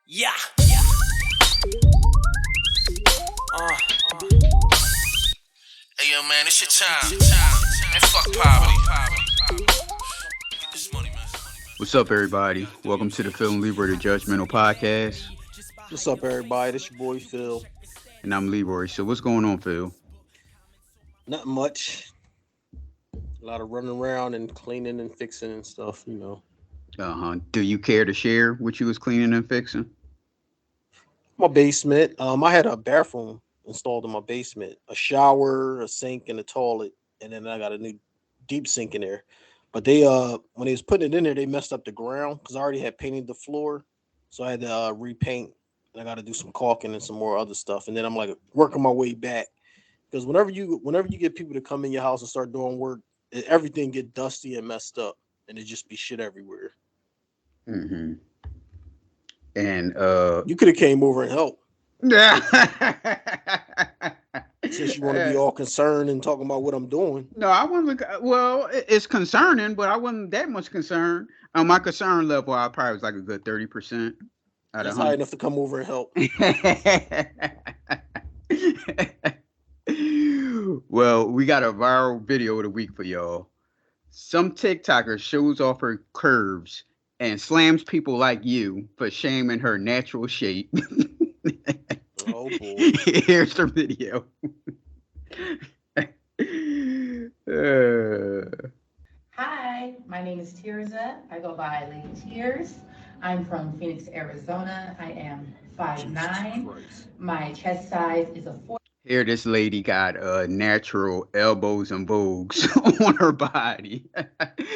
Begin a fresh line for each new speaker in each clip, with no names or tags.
Yeah.
Hey yo, man, it's your time. And fuck poverty. Get this money, man.
What's up, everybody? Welcome to the Phil and Leroy the Judgmental Podcast,
What's up, everybody? This your boy Phil.
and I'm Leroy. So, what's going on, Phil?
Nothing much. A lot of running around and cleaning and fixing and stuff.
Do you care to share what you was cleaning and fixing?
My basement. I had a bathroom installed in my basement, a shower, a sink, and a toilet, and then I got a new deep sink in there. But they when they was putting it in there, they messed up the ground because I already had painted the floor, so I had to repaint. And I got to do some caulking and some more other stuff, and then I'm like working my way back because whenever you get people to come in your house and start doing work, everything get dusty and messed up, and it just be shit everywhere.
Mm-hmm. And
You could have came over and helped
yeah.
since you want to be all concerned and talking about what I'm doing.
No, I wasn't. Well, it's concerning, but I wasn't that much concerned. On my concern level, I probably was like a good 30% out
That's
of
high
100.
enough to come over and help.
Well, we got a viral video of the week for y'all. Some TikToker shows off her curves and slams people like you for shaming her natural shape.
Oh boy.
Here's the video.
Hi, my name is Tirza. I go by Lady Tears. I'm from Phoenix, Arizona. I am 5'9". My chest size is a 4.
Here, this lady got natural elbows and vogues on her body.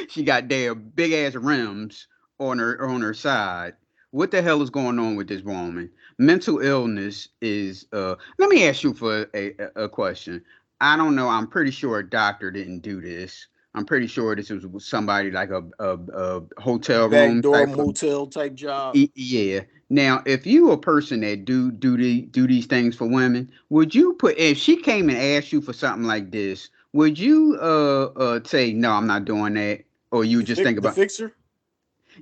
She got damn big ass rims on her side. What the hell is going on with this woman? Mental illness is. Let me ask you for a question. I don't know. I'm pretty sure a doctor didn't do this. I'm pretty sure this was somebody like a hotel room
Backdoor
type.
motel type job.
Yeah. Now, if you a person that do these things for women, would you put if she came and asked you for something like this, would you say no, I'm not doing that, or you just think
The
about
fixer?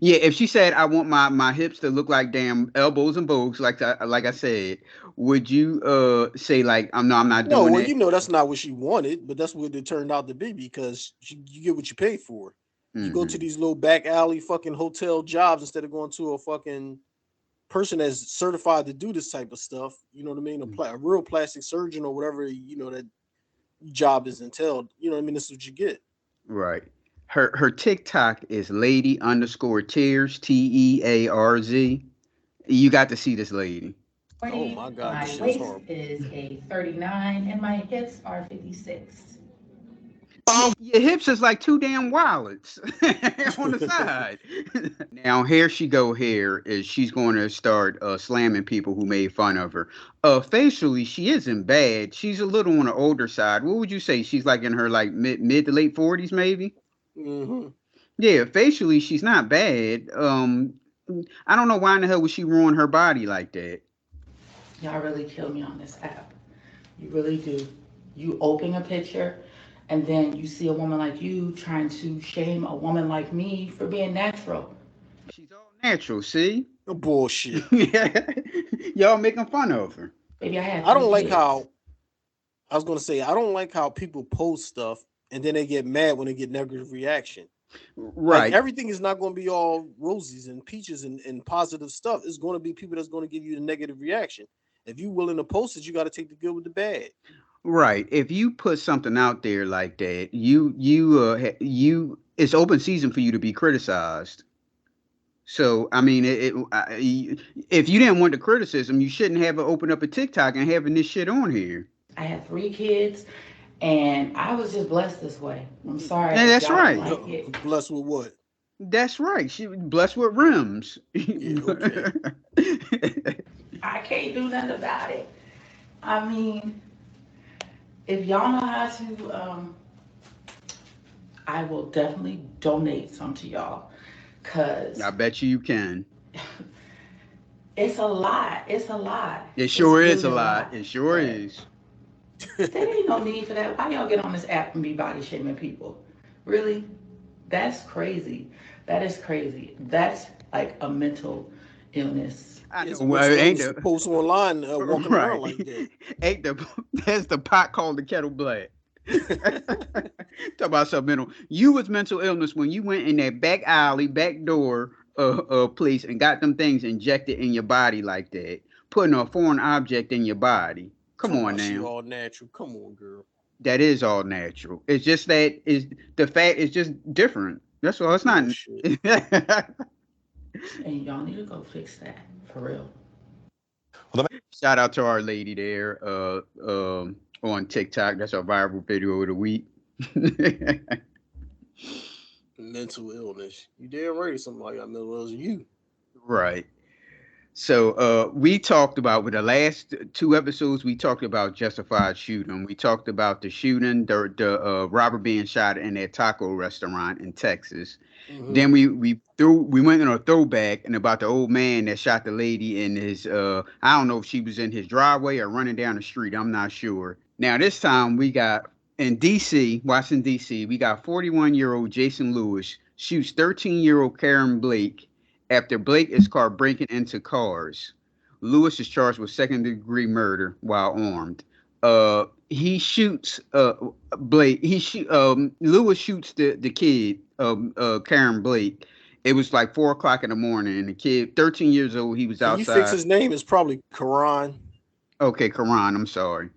yeah? If she said I want my hips to look like damn elbows and bows, like I said, would you say like I'm not
No,
doing
well,
that?
that's not what she wanted, but that's what it turned out to be because you get what you pay for. You go to
Hmm.
these little back alley fucking hotel jobs instead of going to a fucking person that's certified to do this type of stuff. You know what I mean? A real plastic surgeon or whatever that job is entailed. You know what I mean? This is what you get.
Right. Her TikTok is lady underscore tears TEARZ. You got to see this lady.
Oh my god, this
My
shit is
waist
horrible.
is a 39 and my hips are 56.
Your hips is like two damn wallets on the side. Now here she go. Here is she's going to start slamming people who made fun of her. Facially, she isn't bad. She's a little on the older side. What would you say? She's like in her like mid to late 40s, maybe.
Hmm.
Yeah, facially, she's not bad. I don't know why in the hell would she ruin her body like that.
Y'all really kill me on this app. You really do. You open a picture and then you see a woman like you trying to shame a woman like me for being natural.
She's all natural. See,
Bullshit.
y'all making fun of her.
Baby, I had
I
three
don't like
kids.
how I was gonna say I don't like how people post stuff and then they get mad when they get negative reaction. Like
Right.
everything is not going to be all roses and peaches and positive stuff. It's going to be people that's going to give you the negative reaction. If you're willing to post it, you got to take the good with the bad.
Right. If you put something out there like that, you it's open season for you to be criticized. So I mean, if you didn't want the criticism, you shouldn't have opened up a TikTok and having this shit on here.
I had three kids and I was just blessed this way. I'm sorry
And
if
that's
y'all don't
right.
like it.
Blessed with what?
That's right. She was blessed with rims.
Yeah, okay.
I can't do nothing about it. I mean, if y'all know how to, I will definitely donate some to y'all. Cause
I bet you can.
it's a lot. It's a lot.
It
It's
sure is
really
a
a
lot.
lot.
It sure
But
is.
there ain't no need for that. Why y'all get on this app and be body shaming people? Really? That's crazy. That is crazy. That's like a mental illness.
I
It's
know. Well,
mental
ain't
illness. You
the
post online, walking around
right?
like that.
Ain't the There's the pot called the kettle black. Talk about some mental. You was mental illness when you went in that back alley, back door, place and got them things injected in your body like that, putting a foreign object in your body. Come
Talking
on
about she
now.
all natural. Come on, girl.
That is all natural. It's just that is the fact is just different. That's all. It's not.
Bullshit.
And y'all need to go fix that for real.
Shout out to our lady there, on TikTok. That's our viral video of the week.
Mental illness. You damn right. Somebody got mental illness. You.
Right. So we talked about with the last two episodes. We talked about justified shooting. We talked about the shooting, the robber being shot in that taco restaurant in Texas.
Hmm.
Then we went in a throwback and about the old man that shot the lady in his I don't know if she was in his driveway or running down the street. I'm not sure. Now this time we got in D.C., Washington D.C. We got 41-year-old Jason Lewis shoots 13-year-old Karen Blake after Blake is caught breaking into cars. Lewis is charged with second-degree murder while armed. He shoots Blake. Lewis shoots the kid, Karen Blake. It was like 4 o'clock in the morning, and the kid, 13 years old, he was
Can you fix
outside.
his name? It's probably Karan.
Okay, Karan, I'm sorry.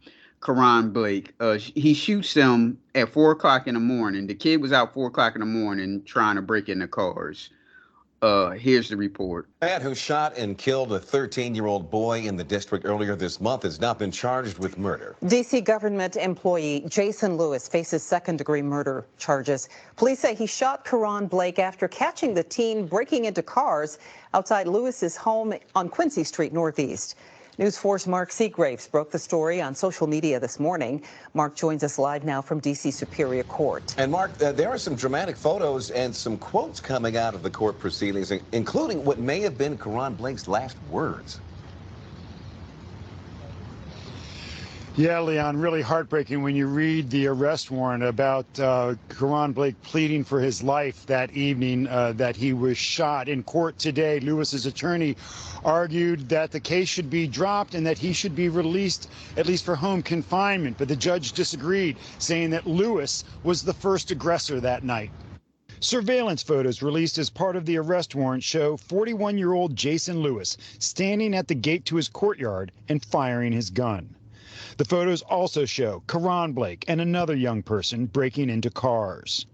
Karan Blake. He shoots him at 4 o'clock in the morning. The kid was out 4 o'clock in the morning trying to break into cars. Here's the report.
Man who shot and killed a 13-year-old boy in the district earlier this month has now been charged with murder.
D.C. government employee Jason Lewis faces second-degree murder charges. Police say he shot Karan Blake after catching the teen breaking into cars outside Lewis's home on Quincy Street Northeast. News 4's Mark Seagraves broke the story on social media this morning. Mark joins us live now from D.C. Superior Court.
And Mark, there are some dramatic photos and some quotes coming out of the court proceedings, including what may have been Karan Blake's last words.
Yeah, Leon, really heartbreaking when you read the arrest warrant about Karan Blake pleading for his life that evening that he was shot. In court today, Lewis's attorney argued that the case should be dropped and that he should be released, at least for home confinement. But the judge disagreed, saying that Lewis was the first aggressor that night. Surveillance photos released as part of the arrest warrant show 41-year-old Jason Lewis standing at the gate to his courtyard and firing his gun. The photos also show Karan Blake and another young person breaking into cars.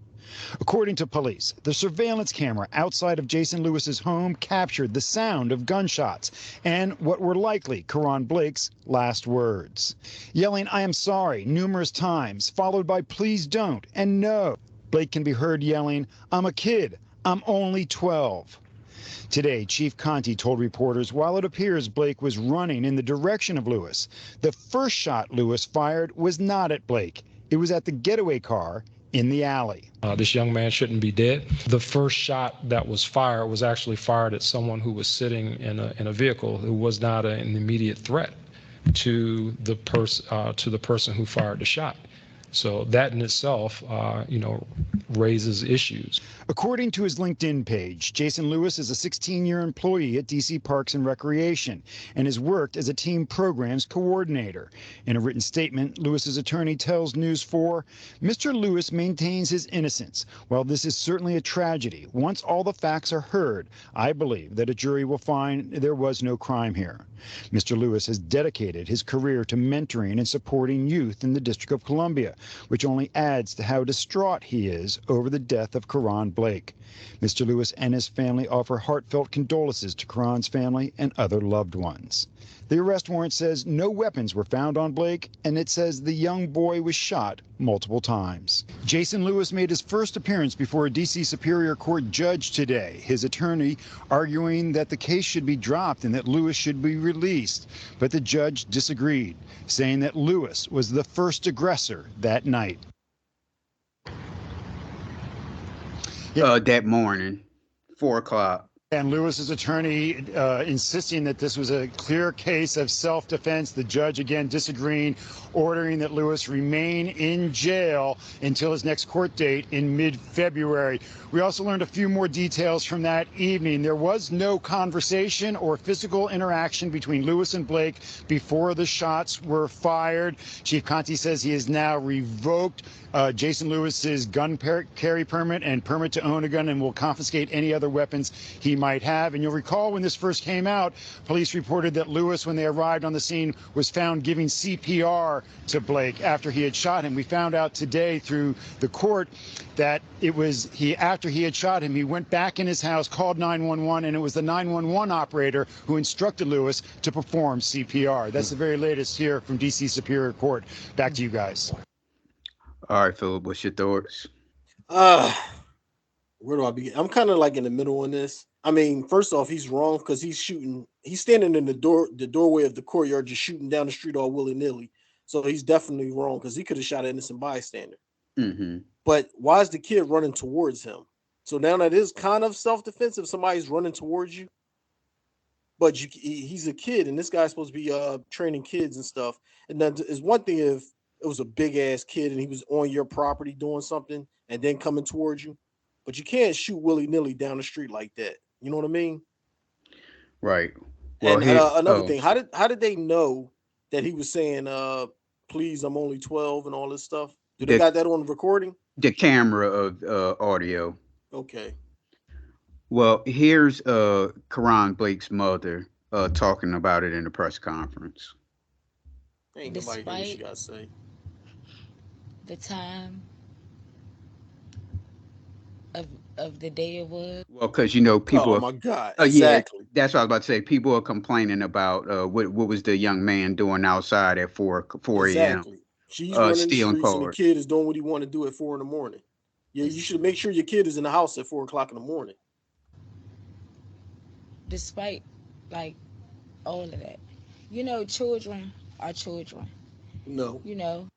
According to police, the surveillance camera outside of Jason Lewis's home captured the sound of gunshots and what were likely Karan Blake's last words. Yelling, "I am sorry," numerous times, followed by "please don't" and "no." Blake can be heard yelling, "I'm a kid. I'm only 12." Today, Chief Conti told reporters while it appears Blake was running in the direction of Lewis, the first shot Lewis fired was not at Blake. It was at the getaway car in the alley.
This young man shouldn't be dead. The first shot that was fired was actually fired at someone who was sitting in a vehicle who was not an immediate threat to the person who fired the shot. So that in itself, raises issues.
According to his LinkedIn page, Jason Lewis is a 16-year employee at DC Parks and Recreation and has worked as a team programs coordinator. In a written statement, Lewis's attorney tells News 4, Mr. Lewis maintains his innocence. While this is certainly a tragedy, once all the facts are heard, I believe that a jury will find there was no crime here. Mr. Lewis has dedicated his career to mentoring and supporting youth in the District of Columbia, which only adds to how distraught he is over the death of Karan Blake. Mr. Lewis and his family offer heartfelt condolences to Karan's family and other loved ones. The arrest warrant says no weapons were found on Blake, and it says the young boy was shot multiple times. Jason Lewis made his first appearance before a D.C. Superior Court judge today, his attorney arguing that the case should be dropped and that Lewis should be released. But the judge disagreed, saying that Lewis was the first aggressor that night.
That morning, 4 o'clock.
And Lewis's attorney insisting that this was a clear case of self-defense. The judge again disagreeing, ordering that Lewis remain in jail until his next court date in mid-February. We also learned a few more details from that evening. There was no conversation or physical interaction between Lewis and Blake before the shots were fired. Chief Conti says he has now revoked Jason Lewis's gun carry permit and permit to own a gun, and will confiscate any other weapons he might have. And you'll recall when this first came out, police reported that Lewis, when they arrived on the scene, was found giving CPR to Blake after he had shot him. We found out today through the court that it was after he had shot him, he went back in his house, called 911, and it was the 911 operator who instructed Lewis to perform CPR. That's the very latest here from D.C. Superior Court. Back to you guys.
All right, Philip, what's your thoughts?
Uh where do I begin? I'm kind of like in the middle on this. I mean, first off, he's wrong because he's shooting. He's standing in the doorway of the courtyard, just shooting down the street all willy nilly. So he's definitely wrong because he could have shot an innocent bystander.
Mm-hmm.
But why is the kid running towards him? So now that is kind of self defense if somebody's running towards you. But he's a kid, and this guy's supposed to be training kids and stuff. And then it's one thing if it was a big ass kid and he was on your property doing something and then coming towards you. But you can't shoot willy nilly down the street like that. You know what I mean?
Right. Well,
And
here.
another
Oh,
thing, how did they know that he was saying, "Please, I'm only 12" and all this stuff? Do they
the
got that on recording?
the camera of audio.
Okay.
Well, here's Karan Blake's mother talking about it in the press conference.
Ain't nobody hear what she
Despite
got to say.
the time of of the day it was,
Well, because you know people
Oh
are.
my God!
Oh yeah,
Exactly.
that's what I was about to say. People are complaining about what was the young man doing outside at 4 a.m.
Exactly. She's running the
Stealing
streets, and the
cars.
kid is doing what he want to do at 4 in the morning. Yeah, you
des-
should make sure your kid is in the house at 4 o'clock in the morning.
despite like all of that, children are children.
No,
You know,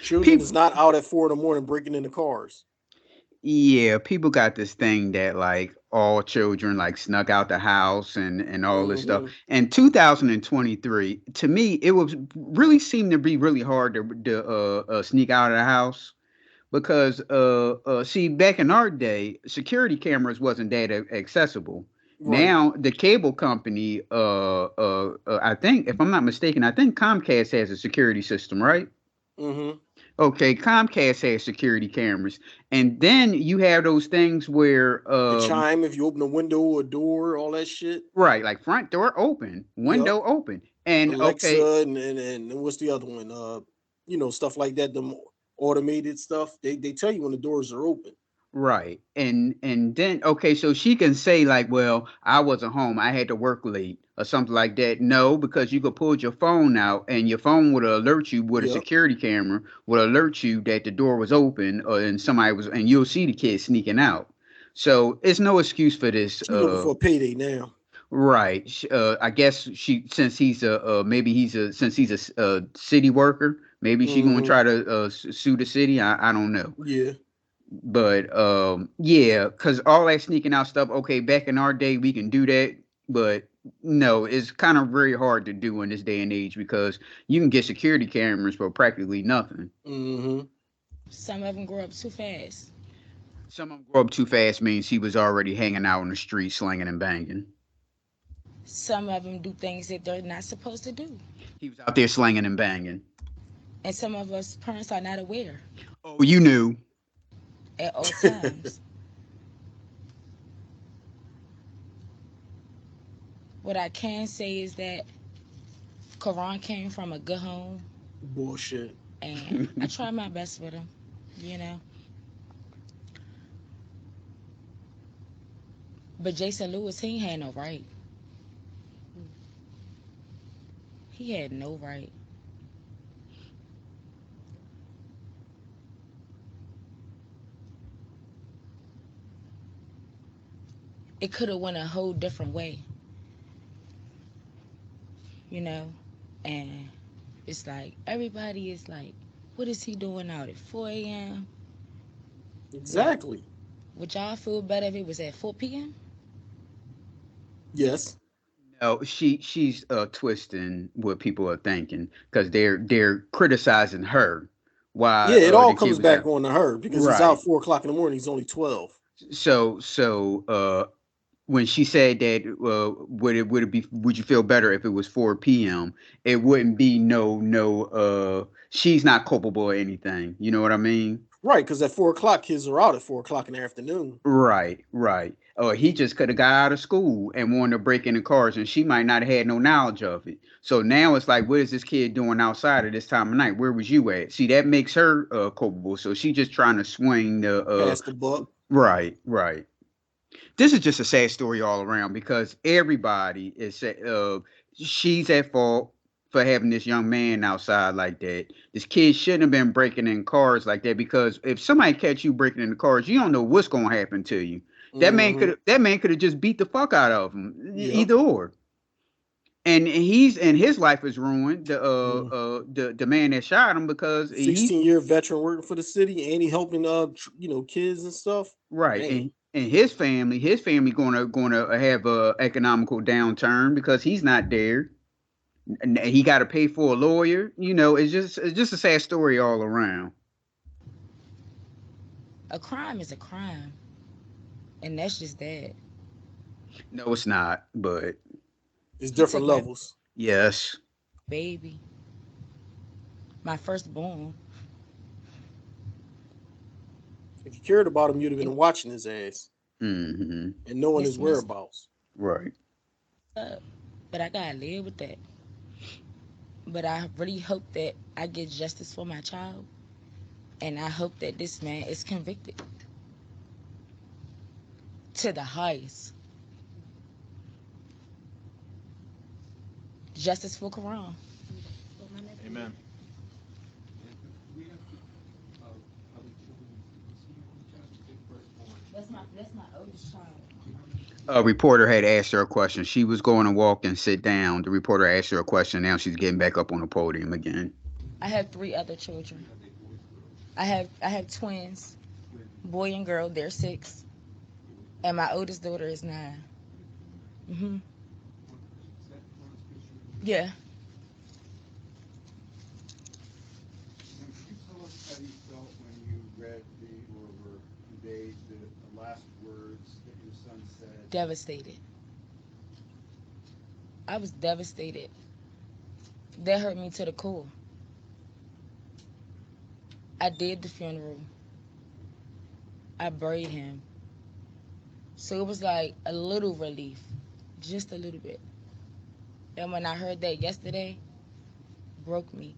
children
People,
is not out at 4 in the morning breaking into cars.
yeah, people got this thing that like all children like snuck out the house and all this stuff.
Hmm.
And 2023, to me, it was really seemed to be really hard to sneak out of the house because see back in our day security cameras wasn't that accessible.
Right.
Now the cable company I think if I'm not mistaken, I think Comcast has a security system, right?
Hmm.
Okay, Comcast has security cameras, and then you have those things where
The chime if you open a window or a door, all that shit.
right, like front door open,
Yep.
window open, and okay.
Alexa and what's the other one? Stuff like that. The automated stuff. They tell you when the doors are open.
Right. And then okay, so she can say like, well, I wasn't home. I had to work late or something like that. No, because you could pull your phone out and your phone would alert you with a
Yep.
security camera would alert you that the door was open or and somebody was and you'll see the kid sneaking out. So it's no excuse for this
She looking for a payday now.
right. I guess she since he's a maybe he's a since he's a city worker, maybe she going to
Hmm.
try to sue the city. I don't know.
Yeah.
But yeah, because all that sneaking out stuff, okay, back in our day we can do that, but no, it's kind of very hard to do in this day and age because you can get security cameras for practically nothing.
Hmm.
some of them grow up too fast.
Some of them grow up too fast means he was already hanging out on the street slinging and banging.
Some of them do things that they're not supposed to do,
He was out there slinging and banging.
and some of us parents are not aware
Oh, you knew.
at all times. What I can say is that Karan came from a good home,
Bullshit.
and I try my best with him. You know, but Jason Lewis, he ain't had no right. He had no right. It could have went a whole different way. You know, and it's like everybody is like, what is he doing out at 4 a.m.? Like,
Exactly.
would y'all feel better if it was at 4 p.m.?
Yes.
No, she's twisting what people are thinking because they're criticizing her. Why
Yeah, it all
the kid
comes
was
back
out?
on to her because he's
Right.
out 4 o'clock in the morning. He's only 12.
So when she said that would you feel better if it was 4 p.m., it wouldn't be no she's not culpable or anything. You know what I mean?
Right, because at 4 o'clock, kids are out at 4 o'clock in the afternoon.
Right. He just could have got out of school and wanted to break into cars, and she might not have had no knowledge of it. So now it's like, what is this kid doing outside at this time of night? Where was you at? See, that makes her culpable. So she's just trying to swing the
Pass the buck.
right. This is just a sad story all around because everybody she's at fault for having this young man outside like that. This kid shouldn't have been breaking in cars like that because if somebody catch you breaking in the cars, you don't know what's going to happen to you.
Mm-hmm.
That man could have just beat the fuck out of him,
Yep.
either or. And his life is ruined.
Mm.
The man that shot him because he
16-year veteran working for the city, and he helping kids and stuff.
right,
Man,
and his family gonna have a economical downturn because he's not there. And he got to pay for a lawyer. It's just a sad story all around.
A crime is a crime, and that's just that.
No, it's not, but
it's
He took
different
my
levels.
yes.
baby, my firstborn.
If you cared about him, you'd have
And
been watching his ass
Hmm.
and knowing his
it's messed
whereabouts.
Right.
up, but I gotta live with that. But I really hope that I get justice for my child, and I hope that this man is convicted to the highest. Justice for Quran.
Amen.
That's my oldest child.
A reporter had asked her a question. She was going to walk and sit down. The reporter asked her a question. Now she's getting back up on the podium again.
I have 3 other children. I have twins, boy and girl. They're 6, and my oldest daughter is 9. Mhm. Yeah.
Could you tell us how you felt when you read or were conveyed the last words that your son said?
Devastated. I was devastated. That hurt me to the core. I did the funeral. I buried him. So it was like a little relief, just a little bit. And when I heard that yesterday, broke me.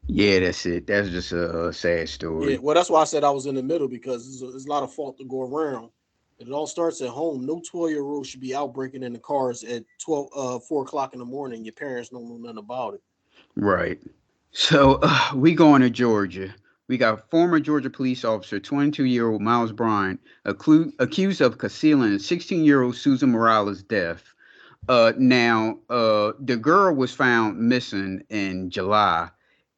Yeah, that's it. That's just a sad
Yeah,
story.
well, that's why I said I was in the middle because there's a lot of fault to go around. It all starts at home. No 12-year-old should be out breaking into cars at 4 o'clock in the morning. Your parents don't know nothing about it.
Right. So we going to Georgia. We got former Georgia police officer, 22-year-old Miles Bryant, accused of concealing 16-year-old Susan Morales' death. Now, the girl was found missing in July,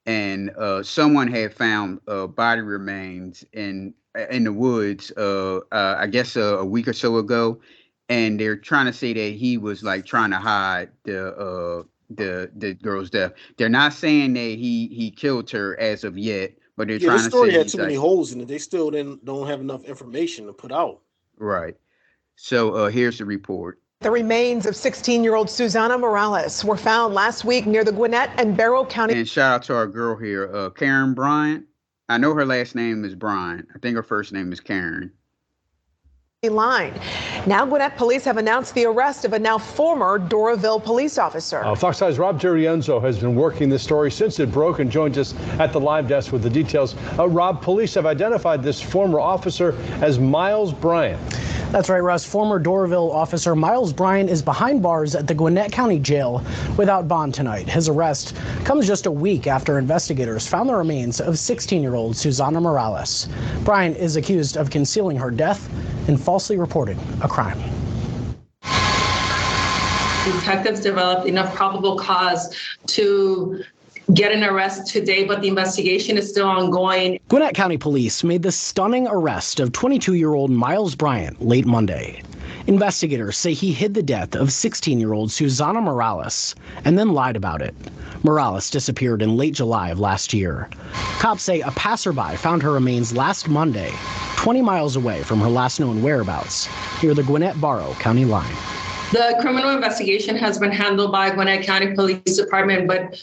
and someone had found body remains in the woods. I guess a week or so ago, and they're trying to say that he was like trying to hide the girl's death. They're not saying that he killed her as of yet, but they're
Yeah,
trying
this
to say
story had
he's
too many
like
holes in it. They still didn't don't have enough information to put out.
right. So here's the report.
The remains of 16-year-old Susana Morales were found last week near the Gwinnett and Barrow County
And shout out to our girl here, Karen Bryant. I know her last name is Bryant. I think her first name is Karen.
line. Now Gwinnett police have announced the arrest of a now former Doraville police officer.
Fox 5's Rob Gerienzo has been working this story since it broke and joins us at the live desk with the details. Rob, police have identified this former officer as Miles Bryant.
That's right, Russ. Former Doraville officer Miles Bryant is behind bars at the Gwinnett County Jail without bond tonight. His arrest comes just a week after investigators found the remains of 16-year-old Susana Morales. Bryant is accused of concealing her death and falsely reporting a crime.
Detectives developed enough probable cause to get an arrest today, but the investigation is still ongoing.
Gwinnett County Police made the stunning arrest of 22-year-old Miles Bryant late Monday. Investigators say he hid the death of 16-year-old Susana Morales and then lied about it. Morales disappeared in late July of last year. Cops say a passerby found her remains last Monday, 20 miles away from her last known whereabouts, near the Gwinnett-Barrow County line.
The criminal investigation has been handled by Gwinnett County Police Department, but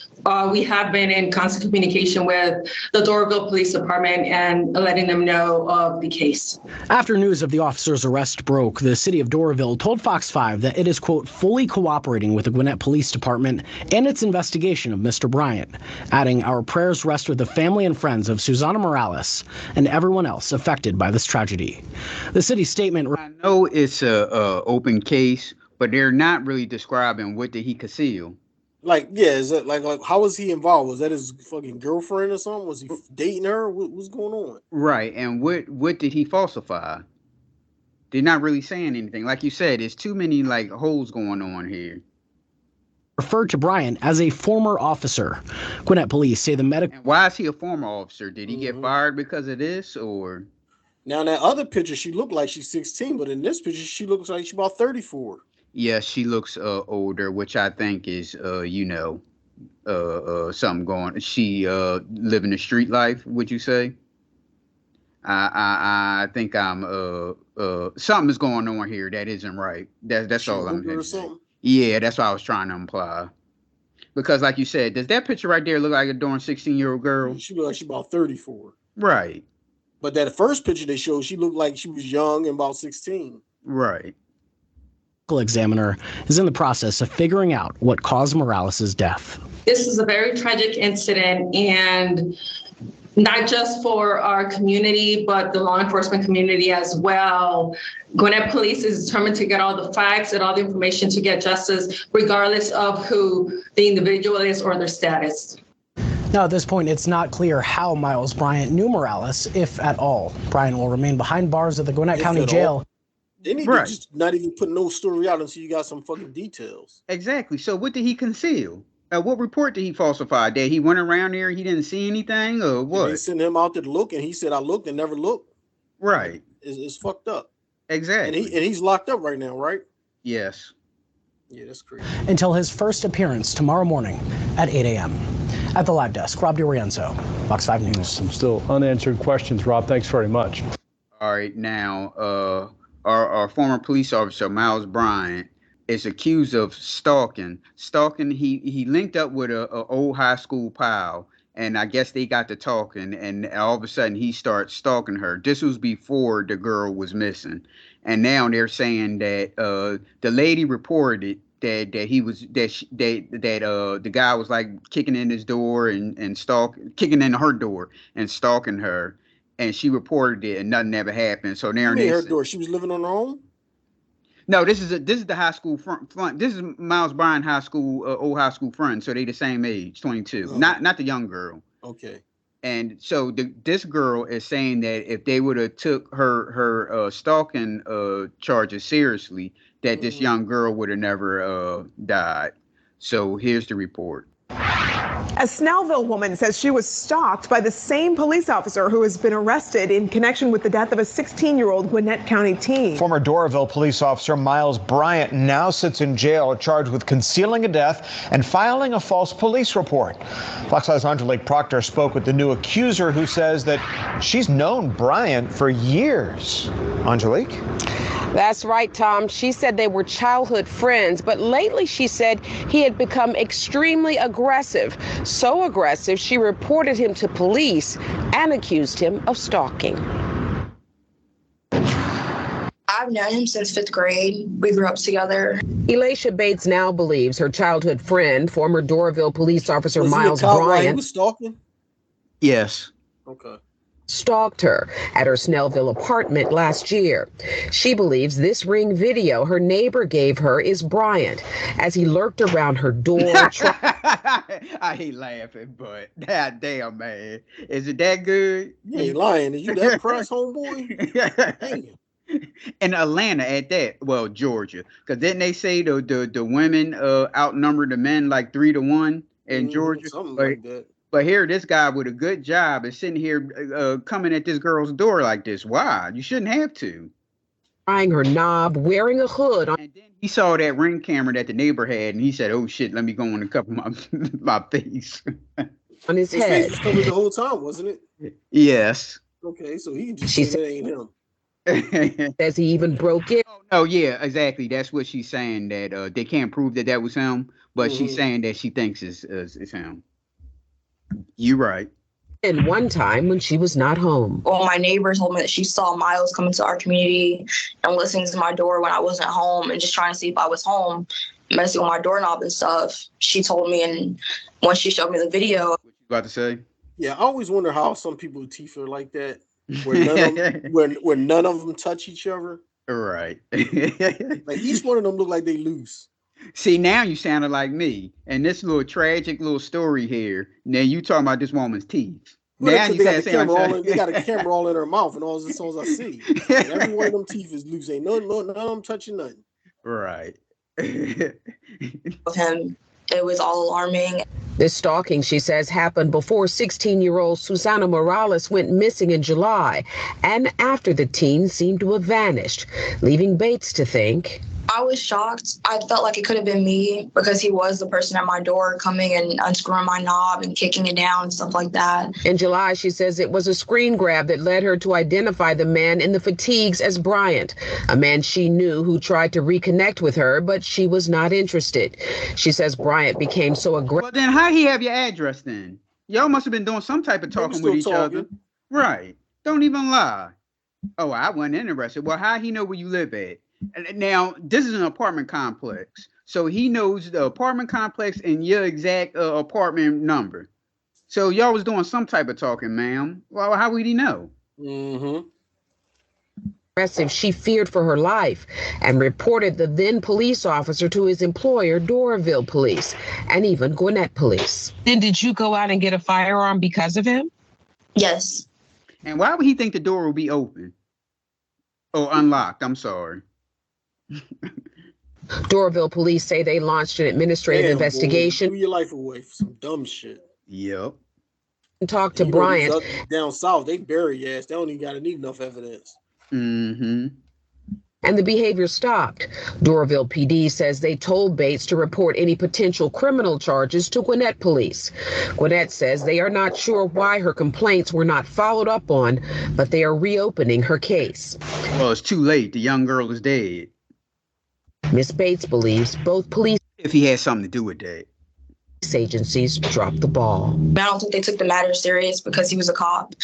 we have been in constant communication with the Doraville Police Department and letting them know of the case.
After news of the officer's arrest broke, the city of Doraville told Fox 5 that it is, quote, fully cooperating with the Gwinnett Police Department and its investigation of Mr. Bryant, adding, our prayers rest with the family and friends of Susana Morales and everyone else affected by this tragedy. The city's statement...
I know it's a open case, but they're not really describing what did he conceal.
Like, yeah, is that like how was he involved? Was that his fucking girlfriend or something? Was he dating her? What's going on?
Right, and what did he falsify? They're not really saying anything. Like you said, there's too many like holes going on here.
Referred to Bryant as a former officer. Gwinnett police say the medical...
Why is he a former officer? Did he get fired because of this, or...
Now, in that other picture, she looked like she's 16, but in this picture, she looks like she's about 34.
Yeah, she looks older, which I think is, something going. She living the street life. Would you say? I think I'm something is going on here that isn't right. That's all I'm going to say. Yeah, that's what I was trying to imply. Because, like you said, does that picture right there look like a darn 16-year-old girl?
She looked like she's about 34.
Right.
But that first picture they showed, she looked like she was young and about 16.
Right.
Examiner is in the process of figuring out what caused Morales' death.
This is a very tragic incident, and not just for our community, but the law enforcement community as well. Gwinnett Police is determined to get all the facts and all the information to get justice, regardless of who the individual is or their status.
Now, at this point, it's not clear how Miles Bryant knew Morales, if at all. Bryant will remain behind bars at the Gwinnett County Jail.
They need to just not even put no story out until you got some fucking details.
Exactly. So what did he conceal? What report did he falsify? That he went around there, he didn't see anything, or what?
They sent him out there to look, and he said, I looked and never looked.
Right.
It's fucked up.
Exactly.
And he's locked up right now, right?
Yes.
Yeah, that's crazy.
Until his first appearance tomorrow morning at 8 a.m. At the live desk, Rob DiRienzo, Fox 5 News.
Some still unanswered questions, Rob. Thanks very much.
All right, now, our former police officer, Miles Bryant, is accused of stalking. He linked up with a old high school pal, and I guess they got to talking, and all of a sudden he starts stalking her. This was before the girl was missing. And now they're saying that the lady reported that the guy was like kicking in his door and kicking in her door and stalking her, and she reported it and nothing ever happened. So now
her door. She was living on her own.
No, this is the high school front. This is Miles Bryant high school, old high school friend. So they the same age, 22. Oh. Not the young girl.
Okay.
And so this girl is saying that if they would have took her stalking charges seriously, that this young girl would have never died. So here's the report.
A Snellville woman says she was stalked by the same police officer who has been arrested in connection with the death of a 16-year-old Gwinnett County teen.
Former Doraville police officer Miles Bryant now sits in jail charged with concealing a death and filing a false police report. Fox 5's Angelique Proctor spoke with the new accuser, who says that she's known Bryant for years. Angelique?
That's right, Tom. She said they were childhood friends, but lately she said he had become extremely aggressive. So aggressive, she reported him to police and accused him of stalking.
I've known him since 5th grade. We grew up together.
Elisha Bates now believes her childhood friend, former Doraville police officer Miles Bryant,
he was stalking?
Yes.
Okay.
Stalked her at her Snellville apartment last year. She believes this Ring video her neighbor gave her is Bryant as he lurked around her door.
I hate laughing, but god damn, man. Is it that good?
You ain't lying. Is you that press, homeboy? Damn.
In Atlanta at that, well, Georgia. Because didn't they say the women outnumber the men like 3-1? in Georgia.
Something
But
like that.
but here, this guy with a good job is sitting here coming at this girl's door like this. Why? You shouldn't have to.
Trying her knob, wearing a hood on.
And then he saw that ring camera that the neighbor had, and he said, "Oh shit, let me go and cover my my face."
On his
His
head.
face was covered the whole time, wasn't it?
Yes.
Okay, so he just
She
said it ain't him.
Says he even broke it.
Oh yeah, exactly. That's what she's saying. That they can't prove that was him, but she's saying that she thinks it's him. You right.
And one time when she was not home.
Well, my neighbor told me that she saw Miles come into our community and listening to my door when I wasn't home and just trying to see if I was home, messing with my doorknob and stuff. She told me, and when she showed me the video.
What you about to say?
Yeah, I always wonder how some people's teeth are like that, where none of them, where none of them touch each other.
Right.
Like each one of them look like they loose.
See, now you sounded like me, and this little tragic little story here. Now you talking about this woman's teeth.
Well,
Now
they
you
got the
sound
camera all
like
in, they got a camera all in her mouth, and all as soon as I see, like, every one of them teeth is loose. Ain't none of them touching nothing.
Right.
With him, it was all alarming.
This stalking, she says, happened before 16-year-old Susana Morales went missing in July and after the teen seemed to have vanished, leaving Bates to think.
I was shocked. I felt like it could have been me because he was the person at my door coming and unscrewing my knob and kicking it down and stuff like that.
In July, she says it was a screen grab that led her to identify the man in the fatigues as Bryant, a man she knew who tried to reconnect with her, but she was not interested. She says Bryant became so aggressive.
Well, then how he have your address then? Y'all must have been doing some type of talking with each other. Right. Don't even lie. Oh, I wasn't interested. Well, how he know where you live at? Now, this is an apartment complex. So he knows the apartment complex and your exact apartment number. So y'all was doing some type of talking, ma'am. Well, how would he know?
Aggressive, she feared for her life and reported the then police officer to his employer, Doraville Police, and even Gwinnett Police. Then did you go out and get a firearm because of him?
Yes.
And why would he think the door would be open? Oh, unlocked. I'm sorry.
Doraville Police say they launched an administrative investigation.
Threw your life away for some dumb shit.
Yep.
Talk to Bryant.
Down south, they bury your ass. They don't even got enough evidence.
And the behavior stopped. Doraville PD says they told Bates to report any potential criminal charges to Gwinnett Police. Gwinnett says they are not sure why her complaints were not followed up on, but they are reopening her case.
Well, it's too late. The young girl is dead.
Miss Bates believes both police,
if he had something to do with that,
agencies dropped the ball.
I don't think they took the matter serious because he was a cop.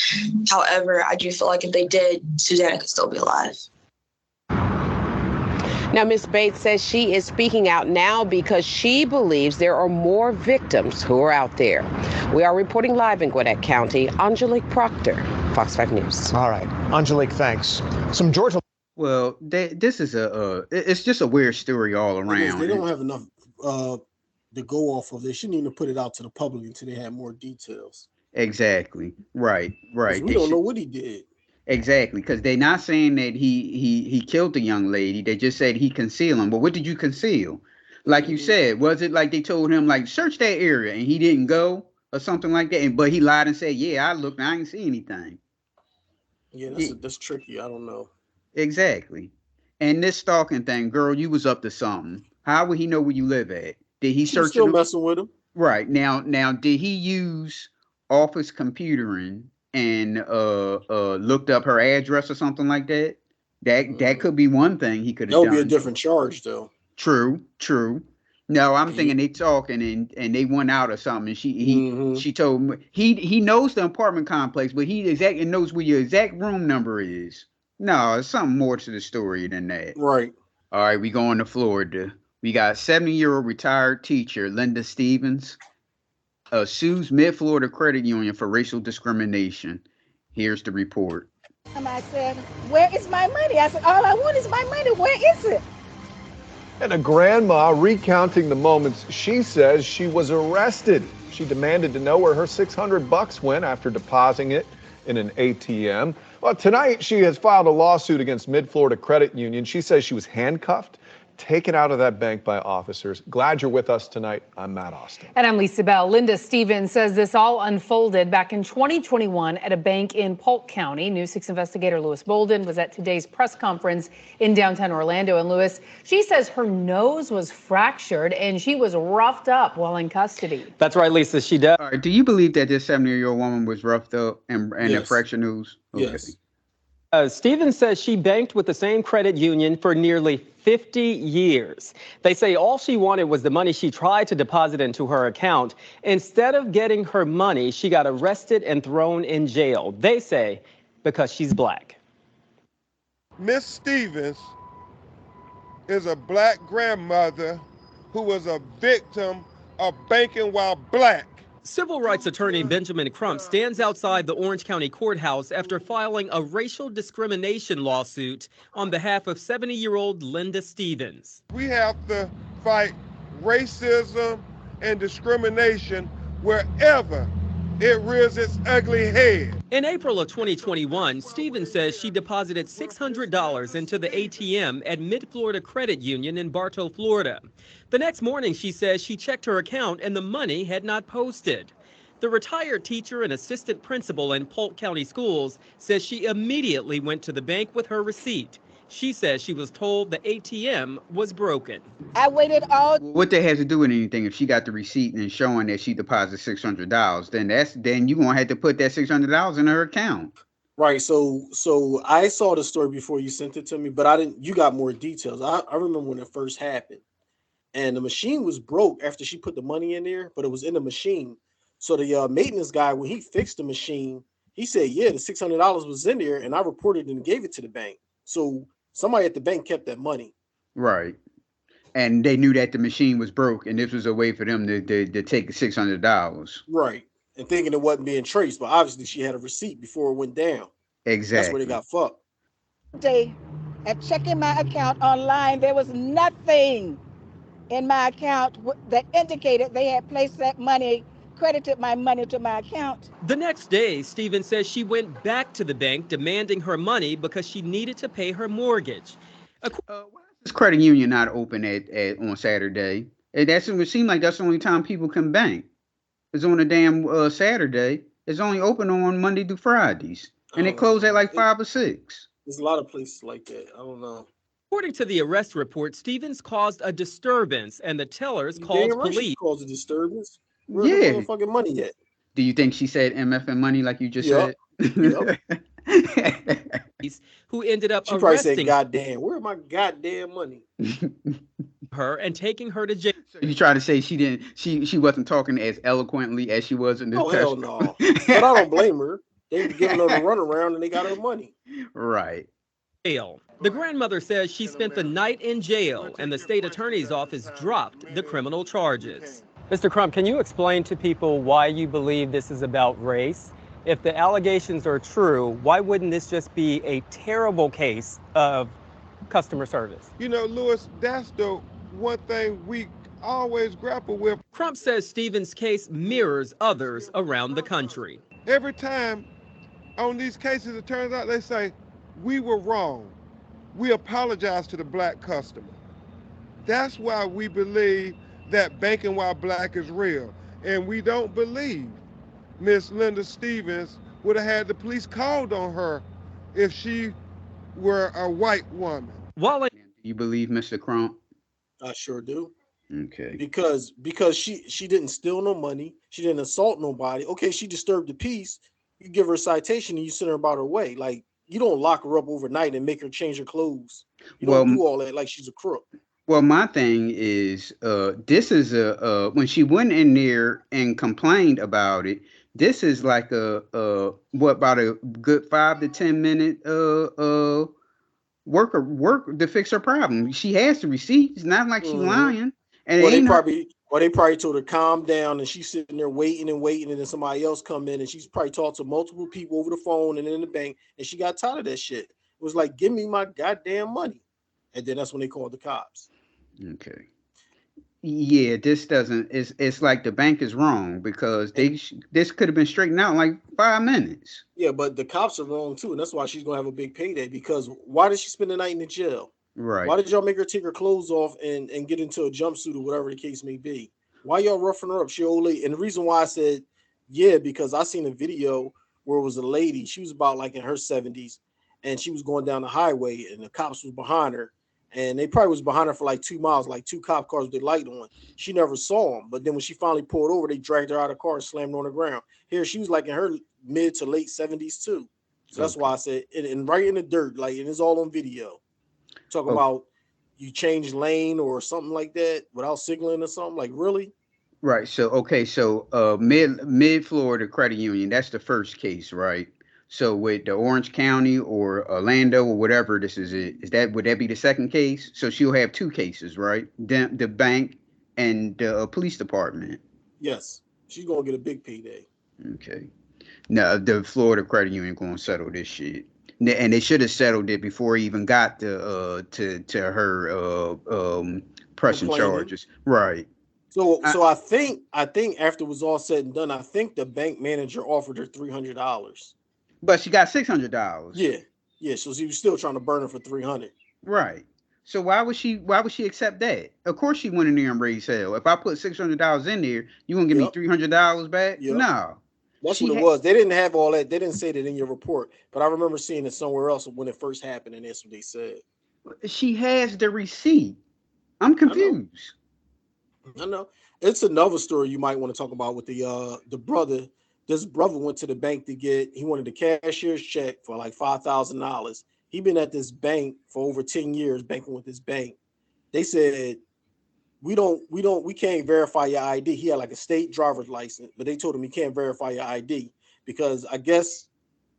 However, I do feel like if they did, Susanna could still be alive.
Now, Ms. Bates says she is speaking out now because she believes there are more victims who are out there. We are reporting live in Gwinnett County. Angelique Proctor, Fox 5 News.
All right. Angelique, thanks. Some Georgia.
Well, this is it's just a weird story all around.
They don't have enough to go off of. They shouldn't even put it out to the public until they have more details.
Exactly. Right.
We don't know what he did.
Exactly, because they're not saying that he killed the young lady. They just said he concealed him. But what did you conceal? Like you said, was it like they told him, like, search that area, and he didn't go or something like that? But he lied and said, yeah, I looked, and I didn't see anything.
Yeah, that's tricky. I don't know.
Exactly. And this stalking thing, girl, you was up to something. How would he know where you live at? Did he search?
Still messing with him.
Right. Now, did he use office computering and looked up her address or something like that? That could be one thing he could have done.
That would be a different charge, though.
True. No, I'm thinking they talking and they went out or something. And she told me he knows the apartment complex, but he exactly knows where your exact room number is. No, it's something more to the story than that.
Right.
All right, we going to Florida. We got 70-year-old retired teacher Linda Stevens sues Mid-Florida Credit Union for racial discrimination. Here's the report.
And I said, where is my money? I said, all I want is my money. Where is it?
And a grandma recounting the moments she says she was arrested. She demanded to know where her $600 went after depositing it in an ATM. Well, tonight she has filed a lawsuit against Mid-Florida Credit Union. She says she was handcuffed, taken out of that bank by officers. Glad you're with us tonight. I'm Matt Austin.
And I'm Lisa Bell. Linda Stevens says this all unfolded back in 2021 at a bank in Polk County. News 6 investigator Lewis Bolden was at today's press conference in downtown Orlando. And Lewis, she says her nose was fractured and she was roughed up while in custody.
That's right, Lisa. She does.
All right, do you believe that this 70-year-old woman was roughed up and a fractured nose? Okay.
Yes.
Stevens says she banked with the same credit union for nearly 50 years. They say all she wanted was the money she tried to deposit into her account. Instead of getting her money, she got arrested and thrown in jail. They say because she's black.
Miss Stevens is a black grandmother who was a victim of banking while black.
Civil rights attorney Benjamin Crump stands outside the Orange County Courthouse after filing a racial discrimination lawsuit on behalf of 70-year-old Linda Stevens.
We have to fight racism and discrimination wherever it rears its ugly head.
In April of 2021, Stevens says she deposited $600 into the ATM at Mid-Florida Credit Union in Bartow, Florida. The next morning, she says she checked her account and the money had not posted. The retired teacher and assistant principal in Polk County Schools says she immediately went to the bank with her receipt. She says she was told the ATM was broken.
I waited all.
What that has to do with anything? If she got the receipt and showing that she deposited $600, then you gonna have to put that $600 in her account.
Right. So I saw the story before you sent it to me, but I didn't. You got more details. I remember when it first happened, and the machine was broke after she put the money in there, but it was in the machine. So the maintenance guy, when he fixed the machine, he said, "Yeah, the $600 was in there," and I reported and gave it to the bank. So somebody at the bank kept that money.
Right. And they knew that the machine was broke, and this was a way for them to take the $600.
Right. And thinking it wasn't being traced, but obviously she had a receipt before it went down.
Exactly.
That's where they got fucked.
Day at checking my account online, there was nothing in my account that indicated they had placed that money, credited my money to my account.
The next day, Stevens says she went back to the bank demanding her money because she needed to pay her mortgage.
This credit union not open on Saturday. It seems like that's the only time people can bank. It's on a damn Saturday. It's only open on Monday through Fridays, and it close at like 5 or 6.
There's a lot of places like that. I don't know.
According to the arrest report, Stevens caused a disturbance, and the tellers called police.
Caused a disturbance. Where's the motherfucking money yet?
Do you think she said MF and money like you just said?
Yep.
Who ended up
she probably
arresting
said, "Goddamn, where my goddamn money?"
her and taking her to jail.
So you try to say she wasn't talking as eloquently as she was in this
Oh hell no! But I don't blame her. They were giving her the runaround and they got her money.
Right.
Jail. The grandmother says she spent the night in jail, and the state attorney's office dropped the criminal charges. Mr. Crump, can you explain to people why you believe this is about race? If the allegations are true, why wouldn't this just be a terrible case of customer service?
You know, Lewis, that's the one thing we always grapple with.
Crump says Stevens' case mirrors others around the country.
Every time on these cases, it turns out they say, we were wrong. We apologize to the black customer. That's why we believe that banking while black is real. And we don't believe Miss Linda Stevens would have had the police called on her if she were a white woman.
Do you believe Mr. Crump?
I sure do.
Okay.
Because she didn't steal no money. She didn't assault nobody. Okay, she disturbed the peace. You give her a citation and you send her about her way. Like, you don't lock her up overnight and make her change her clothes. You don't do all that like she's a crook.
Well, my thing is, this is when she went in there and complained about it. This is like about a good 5 to 10 minute work to fix her problem. She has the receipt. It's not like she's lying. And
they probably told her calm down, and she's sitting there waiting, and then somebody else come in, and she's probably talked to multiple people over the phone and in the bank, and she got tired of that shit. It was like, give me my goddamn money. And then that's when they called the cops.
Okay. Yeah, this doesn't. It's like the bank is wrong because this could have been straightened out in like 5 minutes.
Yeah, but the cops are wrong too, and that's why she's gonna have a big payday. Because why did she spend the night in the jail?
Right.
Why did y'all make her take her clothes off and get into a jumpsuit or whatever the case may be? Why y'all roughing her up? She old lady. And the reason why I said yeah, because I seen a video where it was a lady. She was about like in her 70s, and she was going down the highway, and the cops was behind her, and they probably was behind her for like 2 miles, like two cop cars with their light on. She never saw them, but then when she finally pulled over, they dragged her out of the car and slammed her on the ground. Here she was like in her mid to late 70s too. So that's why I said, and right in the dirt, like, and it's all on video. Talk
Okay.
about you change lane or something like that without signaling or something. Like, really?
Right. So okay. So mid Florida Credit Union. That's the first case, right? So with the Orange County or Orlando or whatever this is that would that be the second case? So she'll have two cases, right? The bank and the police department.
Yes. She's gonna get a big payday.
Okay. No, the Florida Credit Union going to settle this shit, and they should have settled it before he even got to her pressing
Complaining.
charges. Right.
So I think after it was all said and done, I think the bank manager offered her $300.
But she got $600.
Yeah, yeah. So she was still trying to burn her for 300.
Right. So why would she accept that? Of course she went in there and raised hell. If I put $600 in there, you gonna give me $300 back?
Yep.
No.
That's what it was. They didn't have all that. They didn't say that in your report, but I remember seeing it somewhere else when it first happened, and that's what they said.
She has the receipt. I'm confused.
I know. It's another story you might want to talk about with the brother. This brother went to the bank he wanted the cashier's check for like $5,000. He been at this bank for over 10 years banking with this bank. They said we can't verify your ID. He had like a state driver's license, but they told him he can't verify your ID because I guess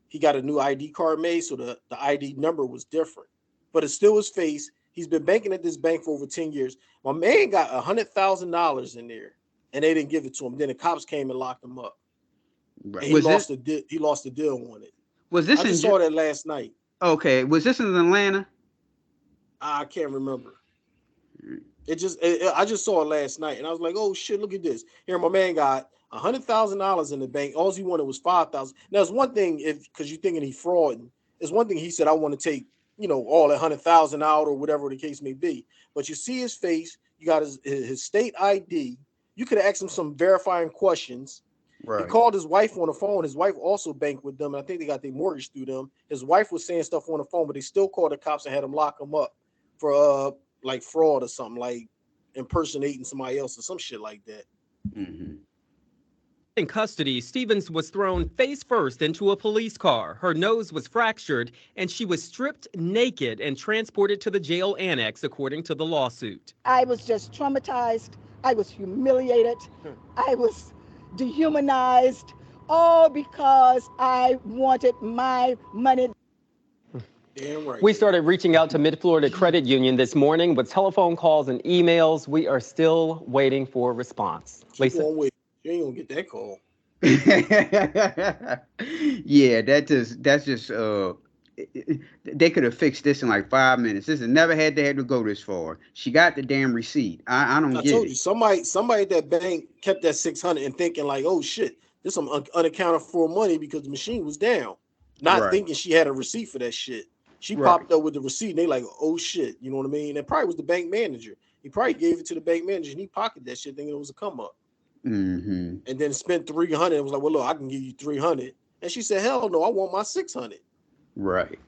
he got a new ID card made, so the ID number was different. But it's still his face. He's been banking at this bank for over 10 years. My man got $100,000 in there, and they didn't give it to him. Then the cops came and locked him up.
Right.
And he lost the deal on it.
Was this
I just saw that last night.
Okay. Was this in Atlanta?
I can't remember. I just saw it last night, and I was like, "Oh shit! Look at this." Here, my man got $100,000 in the bank. All he wanted was 5,000. Now, it's one thing because you're thinking he's frauding. It's one thing he said, "I want to take all that 100,000 out or whatever the case may be." But you see his face. You got his state ID. You could have asked him some verifying questions.
Right.
He called his wife on the phone. His wife also banked with them. And I think they got their mortgage through them. His wife was saying stuff on the phone, but they still called the cops and had him lock him up for like fraud or something, like impersonating somebody else or some shit like that.
Mm-hmm.
In custody, Stevens was thrown face first into a police car. Her nose was fractured, and she was stripped naked and transported to the jail annex, according to the lawsuit.
I was just traumatized. I was humiliated. I was dehumanized, all because I wanted my money.
Damn right.
We started reaching out to Mid-Florida Credit Union this morning with telephone calls and emails. We are still waiting for a response. Lisa?
You ain't gonna get that call.
Yeah, that's just they could have fixed this in like 5 minutes. This has never had to go this far. She got the damn receipt. I don't get it.
I told you, somebody at that bank kept that 600 and thinking like, oh shit, this some unaccounted for money because the machine was down. Not thinking she had a receipt for that shit. She popped up with the receipt and they like, oh shit, you know what I mean? And it probably was the bank manager. He probably gave it to the bank manager and he pocketed that shit thinking it was a come up.
Mm-hmm.
And then spent 300 and was like, well, look, I can give you 300. And she said, hell no, I want my 600.
Right.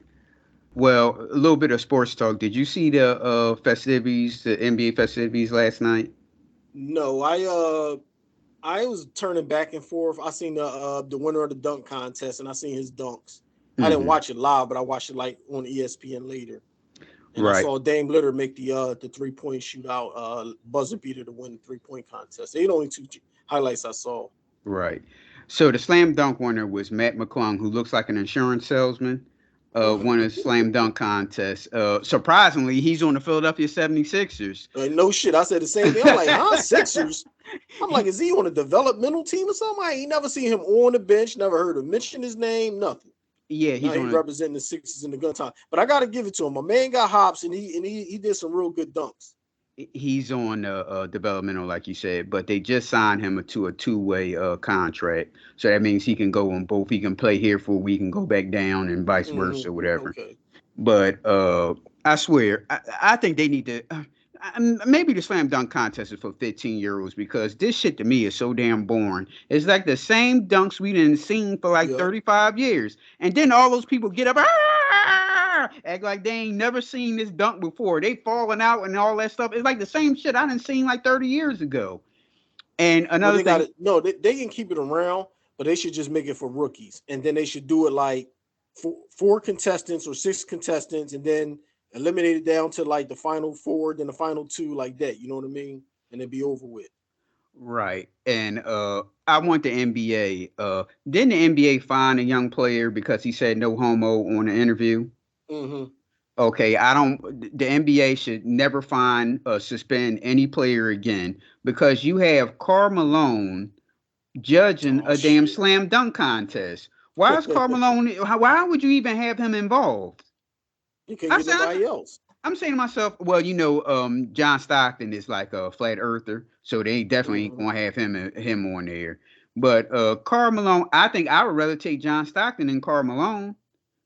Well, a little bit of sports talk. Did you see the festivities, the NBA festivities last night?
No, I was turning back and forth. I seen the winner of the dunk contest and I seen his dunks. I didn't watch it live, but I watched it like on ESPN later. And I saw Dame Lillard make the 3-point shootout buzzer beater to win the 3-point contest. They only 2 highlights I saw.
Right. So the slam dunk winner was Matt McClung, who looks like an insurance salesman. Won a slam dunk contest. Surprisingly, he's on the Philadelphia 76ers.
No shit. I said the same thing. I'm like, huh? Sixers? I'm like, is he on a developmental team or something? I ain't never seen him on the bench, never heard him mention his name, nothing.
Yeah, he's
representing the Sixers in the gun time. But I got to give it to him. My man got hops, and he did some real good dunks.
He's on developmental, like you said, but they just signed him to a 2-way contract. So that means he can go on both. He can play here for a week and go back down and vice versa, whatever.
Okay.
But I swear, I think they need to. Maybe the slam dunk contest is for 15-year-olds because this shit to me is so damn boring. It's like the same dunks we didn't seen for like
Yep.
35 years. And then all those people get up, act like they ain't never seen this dunk before. They falling out and all that stuff. It's like the same shit I done seen like 30 years ago. And
Well,
another
they got
thing,
it. No, they can keep it around, but they should just make it for rookies, and then they should do it like four contestants or six contestants, and then eliminate it down to like the final four, then the final two, like that. You know what I mean? And then be over with.
right. And I want the NBA. Didn't the NBA fine a young player because he said no homo on the interview?
Mm-hmm.
Okay, I don't. The NBA should never fine suspend any player again because you have Karl Malone judging
Oh
a damn
shit.
slam dunk contest. Why is Karl Malone? Why would you even have him involved?
You can't
I
get
said,
nobody else.
I'm saying to myself, well, John Stockton is like a flat earther, so they definitely ain't
Mm-hmm.
gonna have him on there. But Karl Malone, I think I would rather take John Stockton than Karl Malone.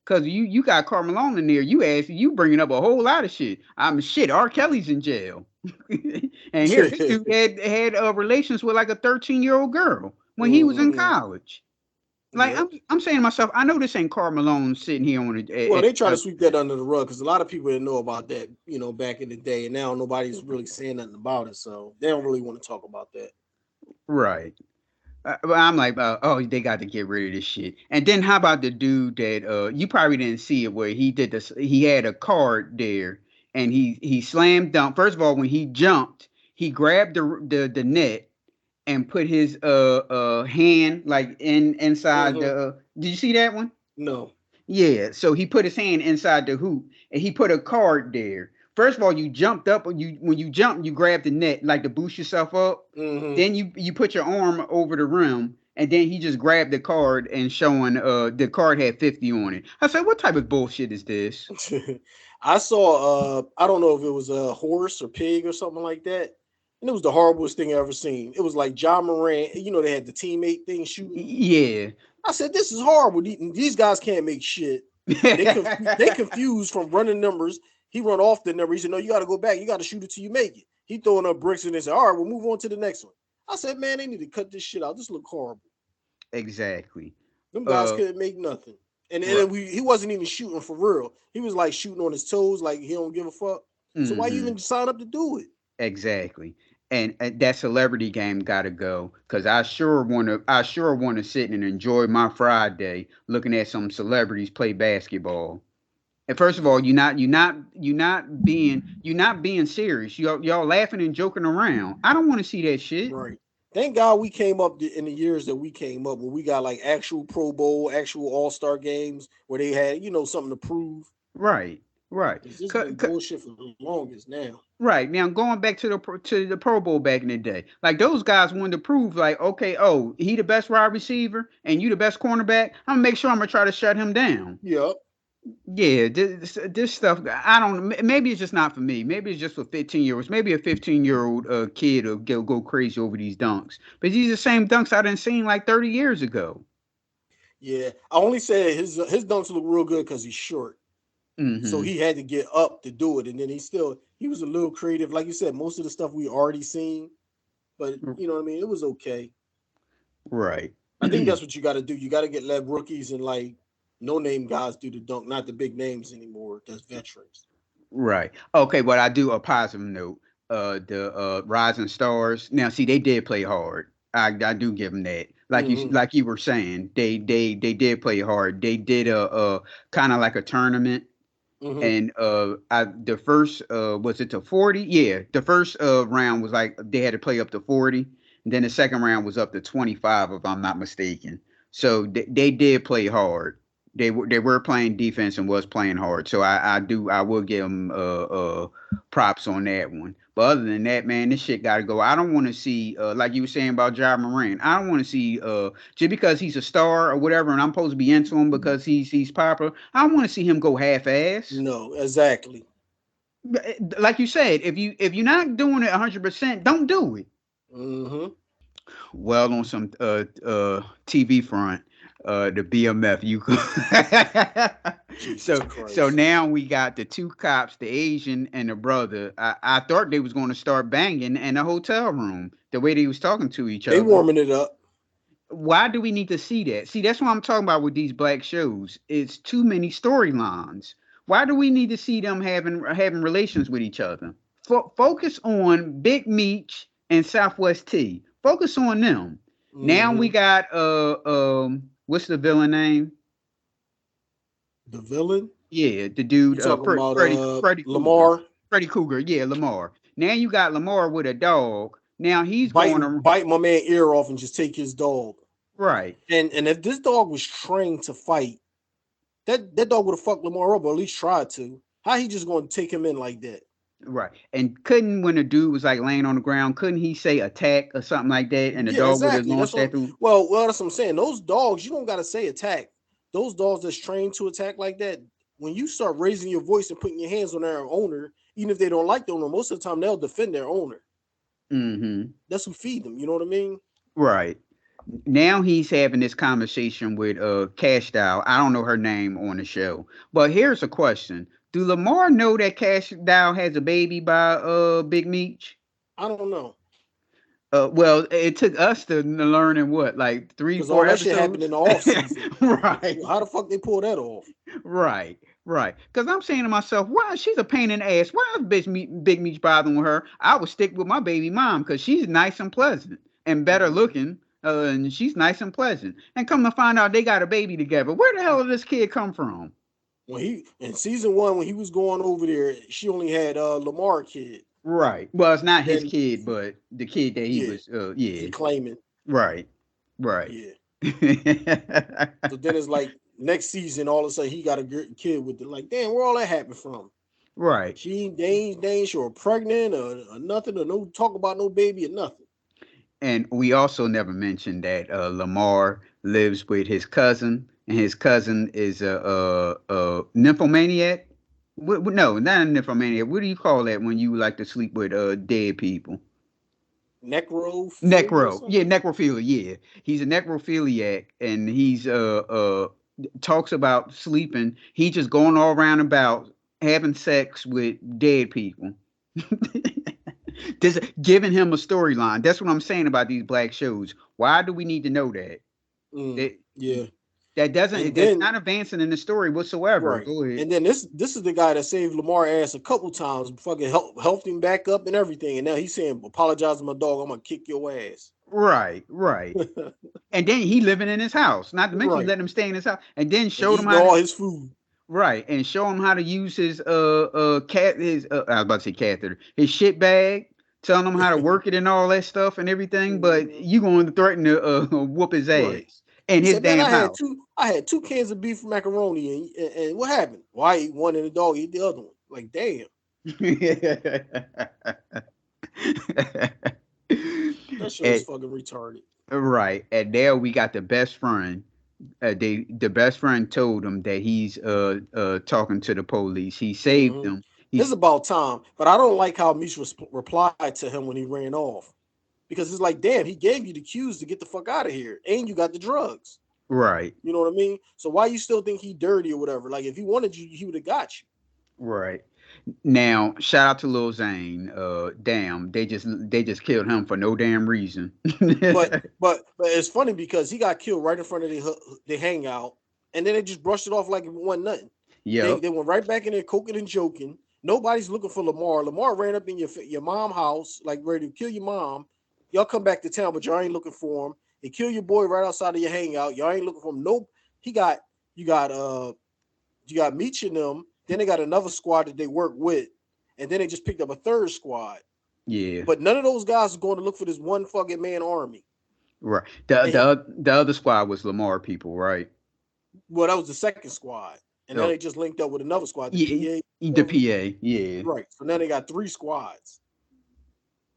Cause you got Karl Malone in there. You bringing up a whole lot of shit. I'm shit. R. Kelly's in jail, and here this dude had relations with like a 13-year-old girl when he was in
Mm-hmm.
college. Like
Yep.
I'm saying to myself, I know this ain't Karl Malone sitting here on
Well,
it.
they try to sweep that under the rug because a lot of people didn't know about that, back in the day, and now nobody's really saying nothing about it, so they don't really want to talk about that.
Right. But I'm like, oh, they got to get rid of this shit. And then how about the dude that you probably didn't see it where he did this? He had a card there, and he slammed dunk. First of all, when he jumped, he grabbed the net and put his hand like inside
Mm-hmm.
the. Did you see that one?
No.
Yeah, so he put his hand inside the hoop and he put a card there. First of all, you jumped up when you jump, you grab the net like to boost yourself up.
Mm-hmm.
Then you put your arm over the rim, and then he just grabbed the card and showing the card had 50 on it. I said, what type of bullshit is this?
I saw I don't know if it was a horse or pig or something like that. And it was the horriblest thing I ever seen. It was like John Moran, they had the teammate thing shooting.
Yeah.
I said, this is horrible. These guys can't make shit. They confused from running numbers. He run off the number. He said, no, you got to go back. You got to shoot it till you make it. He throwing up bricks and they said, all right, we'll move on to the next one. I said, man, they need to cut this shit out. This look horrible.
Exactly.
Them guys couldn't make nothing. And then he wasn't even shooting for real. He was like shooting on his toes, like he don't give a fuck. So why you even sign up to do it?
Exactly. And that celebrity game gotta go because I sure wanna sit and enjoy my Friday looking at some celebrities play basketball. And first of all, you're not being serious. Y'all laughing and joking around. I don't want to see that shit.
Right. Thank God we came up in the years that we came up where we got like actual Pro Bowl, actual All Star games where they had something to prove.
Right. Right.
It's just been bullshit for the longest now.
Right now, going back to the Pro Bowl back in the day, like those guys wanted to prove, like, okay, oh, he the best wide receiver and you the best cornerback. I'm gonna make sure I'm gonna try to shut him down.
Yep.
Yeah, this stuff. I don't. Maybe it's just not for me. Maybe it's just for 15-year-olds. Maybe a 15-year-old kid will go crazy over these dunks. But these are the same dunks I done seen like 30 years ago.
Yeah. I only said his dunks look real good because he's short. So he had to get up to do it, and then he was a little creative, like you said. Most of the stuff we already seen, but you know what I mean. It was okay.
Right.
I think that's what you got to do. You got to let rookies and like no name guys do the dunk, not the big names anymore. That's veterans.
Right. Okay, but I do a positive note. The Rising Stars. Now, see, they did play hard. I do give them that. Like you were saying, they did play hard. They did a kind of like a tournament. And the first was it to 40? Yeah, the first round was like they had to play up to 40, and then the second round was up to 25, if I'm not mistaken. So they did play hard. They were playing defense and was playing hard. So I will give them props on that one. But other than that, man, this shit got to go. I don't want to see like you were saying about Ja Morant. I don't want to see just because he's a star or whatever, and I'm supposed to be into him because he's popular. I don't want to see him go half-ass.
No, exactly.
Like you said, if you're not doing it 100%, don't do it.
Mm-hmm.
Well, on some TV front, the BMF. So now we got the two cops, the Asian and the brother. I thought they was going to start banging in the hotel room the way they was talking to each
They
other.
warming it up.
Why do we need to see that? See, that's what I'm talking about with these black shows. It's too many storylines. Why do we need to see them having relations with each other? Focus on Big Meech and Southwest T. Focus on them. Now we got what's the villain name?
The villain?
Yeah, the dude
You talking about
Freddy
Lamar?
Freddy Cougar, yeah, Lamar. Now you got Lamar with a dog. Now he's going to
bite my man ear off and just take his dog.
Right.
And if this dog was trained to fight, that dog would have fucked Lamar up, or at least tried to. How he just going to take him in like that?
Right. And couldn't, when a dude was like laying on the ground, couldn't he say attack or something like that? And the dog would have launched that through.
Well, that's what I'm saying. Those dogs, you don't got to say attack. Those dogs that's trained to attack like that, when you start raising your voice and putting your hands on their owner, even if they don't like the owner, most of the time they'll defend their owner.
Mm-hmm.
That's who feed them. You know what I mean?
Right. Now he's having this conversation with Cash Doll. I don't know her name on the show. But here's a question. Do Lamar know that Cash Doll has a baby by Big Meech?
I don't know.
Well, it took us to learn in what, like 3-4
all that
episodes?
shit happened in the off season.
Right.
How the fuck they pull that off?
Right. Because I'm saying to myself, why she's a pain in the ass? Why is Big Meech bothering with her? I would stick with my baby mom because she's nice and pleasant and better looking. And she's nice and pleasant. And come to find out they got a baby together. Where the hell did this kid come from?
When he in season 1, when he was going over there, she only had Lamar kid.
Right. Well, it's not his kid, but the kid that he was
he claiming.
Right.
Yeah. So then it's like next season, all of a sudden he got a kid with it. Like, damn, where all that happened from?
Right.
They ain't sure pregnant or nothing, or no talk about no baby or nothing.
And we also never mentioned that Lamar lives with his cousin, and his cousin is a nymphomaniac. No, not a nymphomaniac. What do you call that when you like to sleep with dead people?
Necro.
Yeah, necrophilia. Yeah, he's a necrophiliac, and he's talks about sleeping. He's just going all around about having sex with dead people. This giving him a storyline. That's what I'm saying about these black shows. Why do we need to know that? That's not advancing in the story whatsoever.
Right.
Go ahead.
And then this is the guy that saved Lamar ass a couple times, fucking helped him back up and everything. And now he's saying, apologize to my dog, I'm gonna kick your ass.
Right. And then he living in his house. Not to mention letting him stay in his house. And then showed him how
all his food.
Right, and show him how to use his I was about to say catheter, his shit bag, telling him how to work it and all that stuff and everything, but you going to threaten to whoop his ass in his damn house.
I had 2 cans of beef macaroni and what happened? Well, I eat one and the dog eat the other one. Like, damn. That shit is fucking retarded.
Right, and there we got the best friend. The best friend told him that he's talking to the police. He saved them.
It's about time, but I don't like how Mish replied to him when he ran off, because it's like, damn, he gave you the cues to get the fuck out of here, and you got the drugs.
Right.
You know what I mean? So why you still think he dirty or whatever? Like, if he wanted you, he would have got you.
Right. Now, shout out to Lil Zane. Damn, they just killed him for no damn reason.
but it's funny because he got killed right in front of the hangout, and then they just brushed it off like it wasn't nothing.
Yeah,
they went right back in there coking and joking. Nobody's looking for Lamar. Lamar ran up in your mom house like ready to kill your mom. Y'all come back to town, but y'all ain't looking for him. They kill your boy right outside of your hangout. Y'all ain't looking for him. Nope. You got Meech and them. Then they got another squad that they work with, and then they just picked up a third squad.
Yeah.
But none of those guys are going to look for this one fucking man army.
Right. The other squad was Lamar people, right?
Well, that was the second squad. And then they just linked up with another squad.
The PA, yeah.
Right. So now they got 3 squads.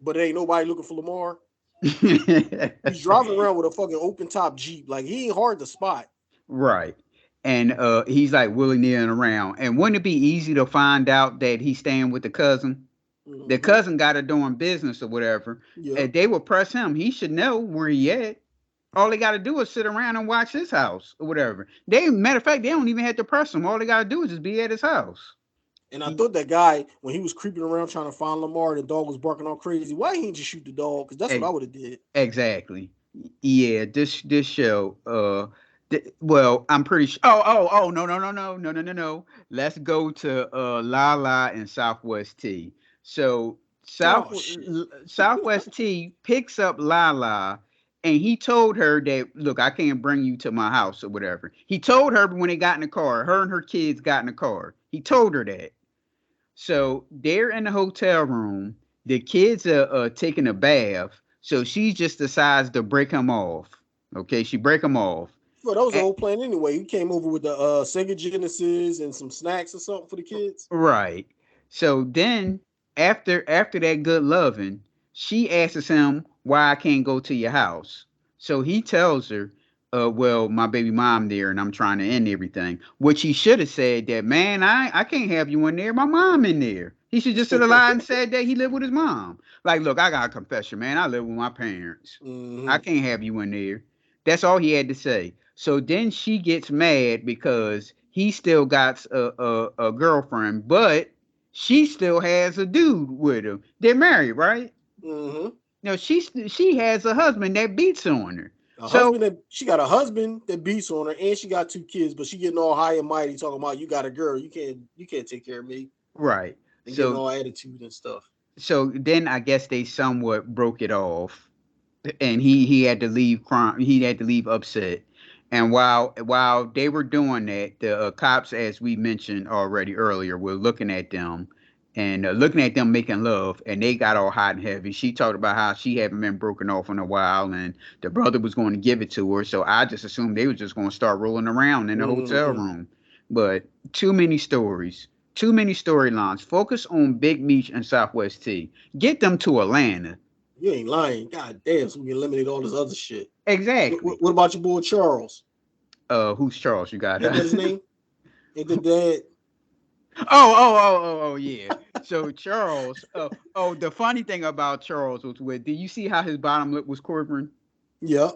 But ain't nobody looking for Lamar. He's driving around with a fucking open top Jeep. Like, he ain't hard to spot.
Right. And he's like willy-nilly around. And wouldn't it be easy to find out that he's staying with the cousin? Mm-hmm. The cousin got her doing business or whatever. Yep. If they would press him, he should know where he at. All they got to do is sit around and watch his house or whatever. Matter of fact, they don't even have to press him. All they got to do is just be at his house.
And I thought that guy, when he was creeping around trying to find Lamar, the dog was barking all crazy. Why he didn't just shoot the dog? Because that's what I would have did.
Exactly. Yeah. This show. Well, I'm pretty sure. Oh. No. Let's go to Lala and Southwest T. So Southwest T picks up Lala. And he told her that, look, I can't bring you to my house or whatever. He told her when they got in the car, her and her kids got in the car. He told her that. So they're in the hotel room. The kids are taking a bath. So she just decides to break him off. Okay, she break him off.
Well, that was the whole plan anyway. You came over with the Sega Genesis and some snacks or something for the kids.
Right. So then after that good loving, she asks him why I can't go to your house. So he tells her, well, my baby mom there and I'm trying to end everything. Which he should have said that, man, I can't have you in there. My mom in there. He should just have lied and said that he lived with his mom. Like, look, I got a confession, man. I live with my parents. I can't have you in there. That's all he had to say. So then she gets mad because he still got a girlfriend, but she still has a dude with him. They're married, right?
Mm-hmm.
No, she has a husband that beats on her.
She got a husband that beats on her, and she got 2 kids, but she getting all high and mighty talking about you got a girl, you can't take care of me.
Right.
And getting all attitude and stuff.
So then I guess they somewhat broke it off, and he had to leave crying. He had to leave upset. And while they were doing that, the cops, as we mentioned already earlier, were looking at them and looking at them making love, and they got all hot and heavy. She talked about how she hadn't been broken off in a while, and the brother was going to give it to her. So I just assumed they were just going to start rolling around in the hotel room. But too many stories, too many storylines. Focus on Big Meech and Southwest T. Get them to Atlanta.
You ain't lying. God damn, so we can eliminate all this other shit.
Exactly.
What about your boy Charles?
Who's Charles? You got
that his name? Ain't the dad?
Oh, yeah. So Charles. The funny thing about Charles was did you see how his bottom lip was quivering?
Yeah.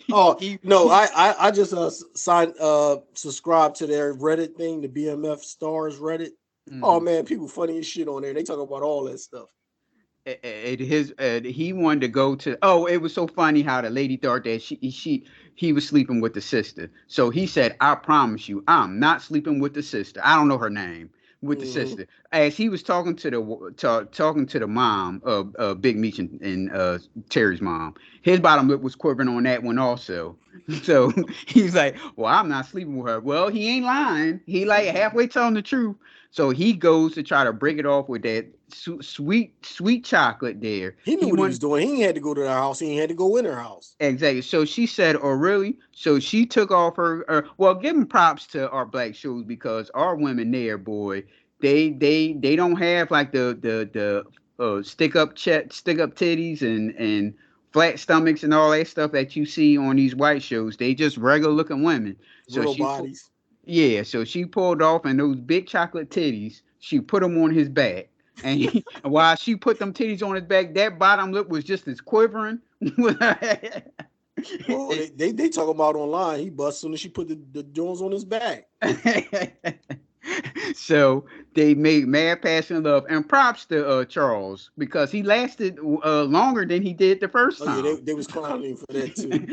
No, I just subscribed to their Reddit thing, the BMF Stars Reddit. Mm-hmm. Oh man, people funny as shit on there. They talk about all that stuff.
He wanted to go to. It was so funny how the lady thought that he was sleeping with the sister. So he said, "I promise you, I'm not sleeping with the sister. I don't know her name." With the sister, as he was talking to the mom of Big Meech and Terry's mom, his bottom lip was quivering on that one also. So he's like, "Well, I'm not sleeping with her." Well, he ain't lying. He like halfway telling the truth. So he goes to try to break it off with that sweet chocolate there.
He knew what he was doing. He ain't had to go to their house. He ain't had to go in her house.
Exactly. So she said, "Oh, really?" So she took off her. Well, give them props to our black shows because our women there, boy, they don't have like the stick up titties and flat stomachs and all that stuff that you see on these white shows. They just regular looking women. So
real bodies.
Yeah, so she pulled off and those big chocolate titties, she put them on his back. And while she put them titties on his back, that bottom lip was just as quivering.
Well, they talk about online. He bust soon as she put the Jones on his back.
So they made mad passion love. And props to Charles because he lasted longer than he did the first time.
Yeah, they was clowning for that too.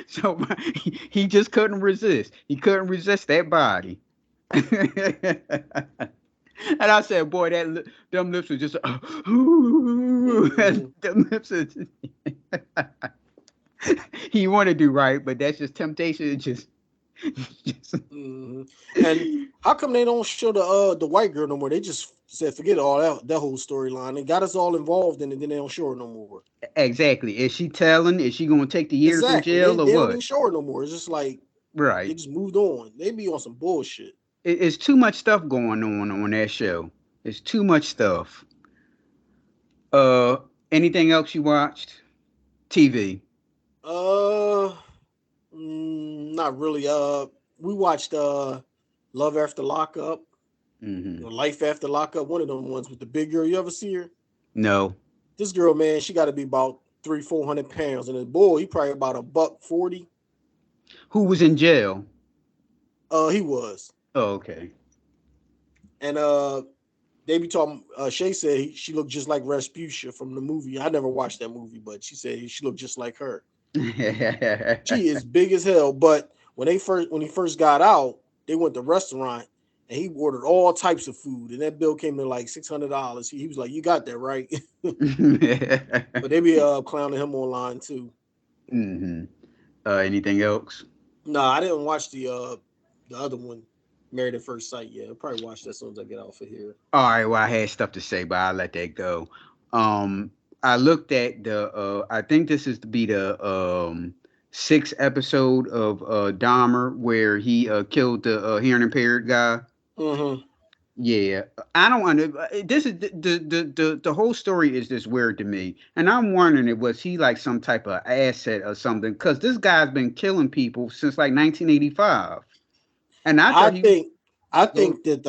So he just couldn't resist. He couldn't resist that body. And I said, boy, them lips were just them lips are just, he want to do right, but that's just temptation. It just
And how come they don't show the white girl no more? They just said forget all that whole storyline. They got us all involved in it, then they don't show her no more.
Exactly. Is she telling? Is she going to take the years in jail
they
or
what? They
what?
don't even show her no more. It's just like they just moved on. They be on some bullshit.
It's too much stuff going on that show. It's too much stuff. Anything else you watched? TV.
Not really. We watched Love After Lockup, Life After Lockup. One of them ones with the big girl. You ever see her?
No.
This girl, man, she got to be about 300-400 pounds, and the boy he probably about $140.
Who was in jail?
He was,
Oh, okay.
and they be talking. Shay said she looked just like Rasputia from the movie. I never watched that movie, but she said she looked just like her. She is big as hell. But when he first got out, they went to restaurant and he ordered all types of food, and that bill came to like $600. He was like, "You got that right?" But they be clowning him online too.
Mm-hmm. Anything else?
No, I didn't watch the other one, Married at First Sight. Yeah, I'll probably watch that as soon as I get off of here.
All right. Well, I had stuff to say, but I'll let that go. I looked at the. I think this is to be the sixth episode of Dahmer, where he killed the hearing impaired guy.
Mm-hmm.
Yeah, I don't want to. This is the whole story is just weird to me, and I'm wondering if was he like some type of asset or something? Because this guy's been killing people since like 1985, and I
I
thought he was.
think I think that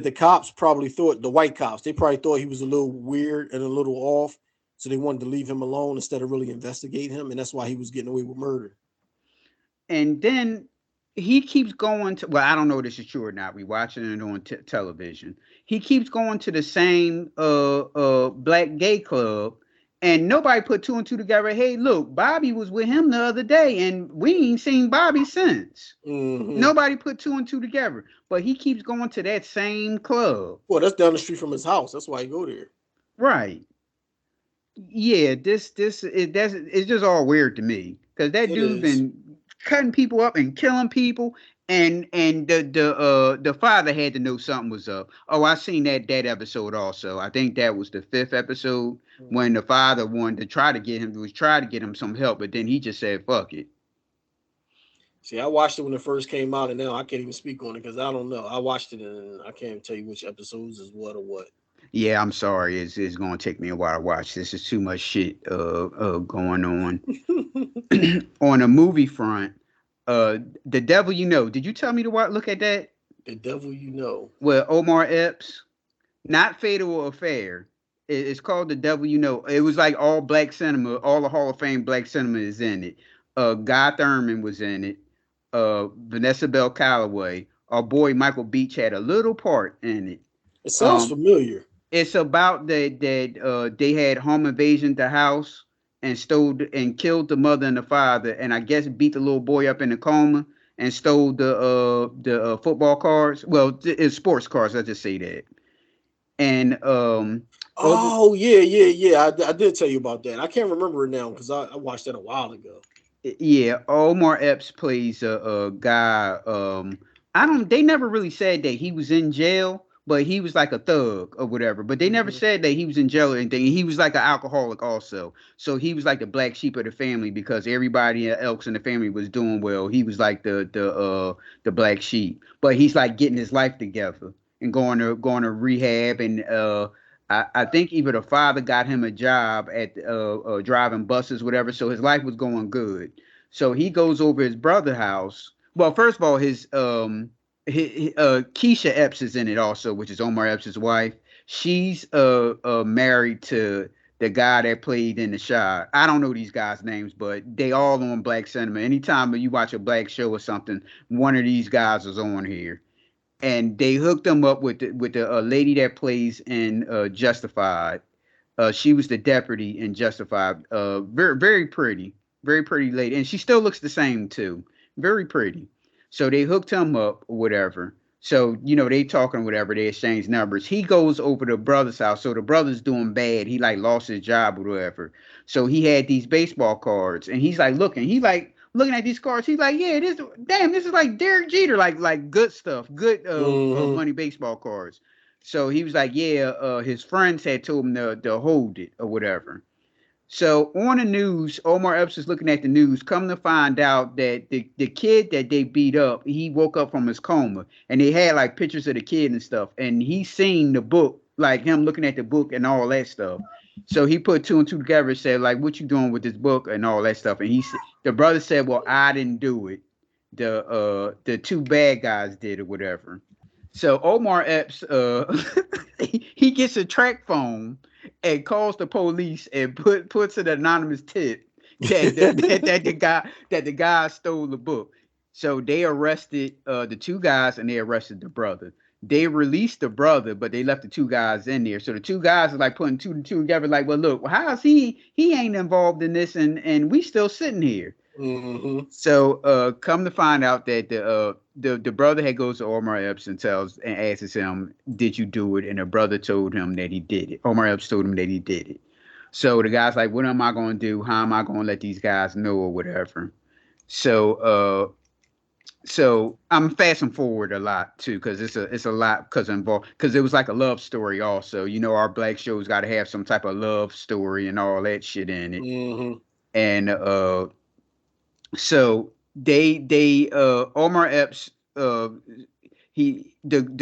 the cops probably thought the white cops they probably thought he was a little weird and a little off, so they wanted to leave him alone instead of really investigate him, and that's why he was getting away with murder.
And then he keeps going to. Well, I don't know if this is true or not. We watching it on television. He keeps going to the same black gay club. And nobody put two and two together. Hey, look, Bobby was with him the other day, and we ain't seen Bobby since.
Mm-hmm.
Nobody put two and two together, but he keeps going to that same club.
Well, that's down the street from his house. That's why he go there.
Right. Yeah, it's just all weird to me because that
It
dude's
is.
been cutting people up and killing people, and the father had to know something was up. Oh, I seen that episode also. I think that was the fifth episode when the father wanted to try to get him some help, but then he just said fuck it.
See, I watched it when it first came out, and now I can't even speak on it because I don't know. I watched it and I can't tell you which episodes is what or what.
Yeah, I'm sorry. It's gonna take me a while to watch. This is too much shit going on. On a movie front, The Devil You Know. Did you tell me to look at that?
The Devil You Know.
Well, Omar Epps, not Fatal Affair. It's called The Devil You Know. It was like all black cinema, all the Hall of Fame black cinema is in it. Guy Thurman was in it. Vanessa Bell Calloway. Our boy Michael Beach had a little part in it.
It sounds familiar.
It's about that they had home invasion at the house and stole and killed the mother and the father, and I guess beat the little boy up in a coma and stole the football cards. Well, it's sports cards. I just say that. And
yeah. I did tell you about that. I can't remember it now because I watched that a while ago.
Yeah, Omar Epps plays a guy. I don't. They never really said that he was in jail, but he was like a thug or whatever. But they never said that he was in jail or anything. He was like an alcoholic also. So he was like the black sheep of the family because everybody else in the family was doing well. He was like the black sheep. But he's like getting his life together and going to rehab and I think even the father got him a job at driving buses, whatever. So his life was going good. So he goes over his brother's house. Well, first of all, his Keisha Epps is in it also, which is Omar Epps' wife. She's married to the guy that played in The Shot. I don't know these guys' names, but they all on black cinema. Anytime you watch a black show or something, one of these guys is on here. And they hooked them up with the lady that plays in Justified. She was the deputy in Justified. Very pretty lady, and she still looks the same too. Very pretty. So they hooked him up or whatever. So they talking whatever. They exchange numbers. He goes over to brother's house. So the brother's doing bad. He like lost his job or whatever. So he had these baseball cards, and he's like looking. He like looking at these cards. He's like, yeah, this is like Derek Jeter, like good stuff, good money baseball cards. So he was like, yeah, his friends had told him to hold it or whatever. So on the news, Omar Epps is looking at the news. Come to find out that the kid that they beat up, he woke up from his coma, and they had like pictures of the kid and stuff. And he seen the book, like him looking at the book and all that stuff. So he put two and two together and said, like, what you doing with this book and all that stuff. And the brother said, well, I didn't do it. The two bad guys did or whatever. So Omar Epps, he gets a track phone and calls the police and puts an anonymous tip that the guy stole the book. So they arrested the two guys and they arrested the brother. They released the brother, but they left the two guys in there. So the two guys are like putting two and two together, like, well, look, how is he ain't involved in this, and we still sitting here.
Mm-hmm.
So come to find out that the brother had goes to Omar Epps and asks him, did you do it? And the brother told him that he did it. Omar Epps told him that he did it. So the guy's like, what am I going to do? How am I going to let these guys know or whatever? So I'm fasting forward a lot too, because it's a lot because it was like a love story also. You know, our black shows got to have some type of love story and all that shit in it.
Mm-hmm.
And so they Omar Epps the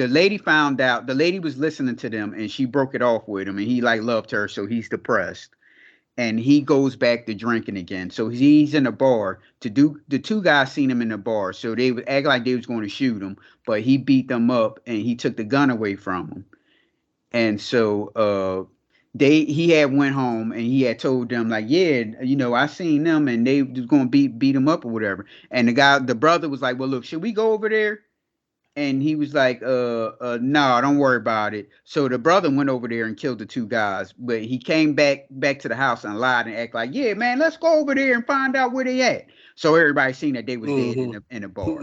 lady found out, the lady was listening to them and she broke it off with him, and he like loved her, so he's depressed. And he goes back to drinking again. So he's in a bar. The two guys seen him in the bar. So they would act like they was going to shoot him, but he beat them up and he took the gun away from them. And so he had went home and he had told them like, yeah, you know, I seen them and they was going to beat him up or whatever. And the brother was like, well, look, should we go over there? And he was like, no, don't worry about it. So the brother went over there and killed the two guys, but he came back to the house and lied and act like, yeah, man, let's go over there and find out where they at. So everybody seen that they was dead in a bar.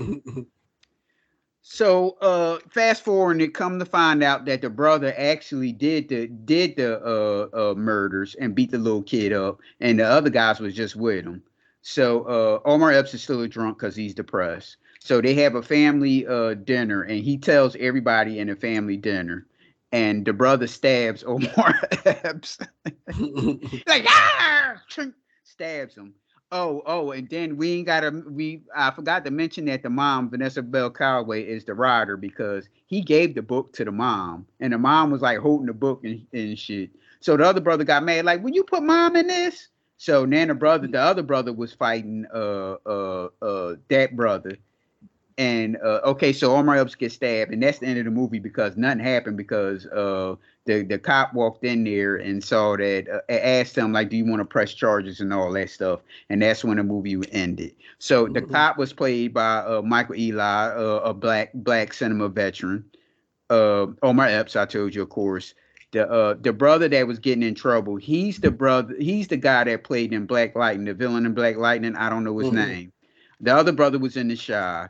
So fast forward, and it come to find out that the brother actually did the murders and beat the little kid up, and the other guys was just with him. So Omar Epps is still a drunk because he's depressed. So they have a family dinner, and he tells everybody in the family dinner, and the brother stabs Omar Epps. Like, stabs him. Oh, and then I forgot to mention that the mom, Vanessa Bell Calloway, is the writer, because he gave the book to the mom, and the mom was like holding the book and shit. So the other brother got mad, like, will you put mom in this? So then the other brother was fighting that brother. And okay, so Omar Epps gets stabbed, and that's the end of the movie because nothing happened, because the cop walked in there and saw that, asked him like, do you want to press charges and all that stuff, and that's when the movie ended. So the cop was played by Michael Eli, a black cinema veteran. Omar Epps, I told you, of course. The brother that was getting in trouble, he's the guy that played in Black Lightning, the villain in Black Lightning. I don't know his name. The other brother was in The Shy.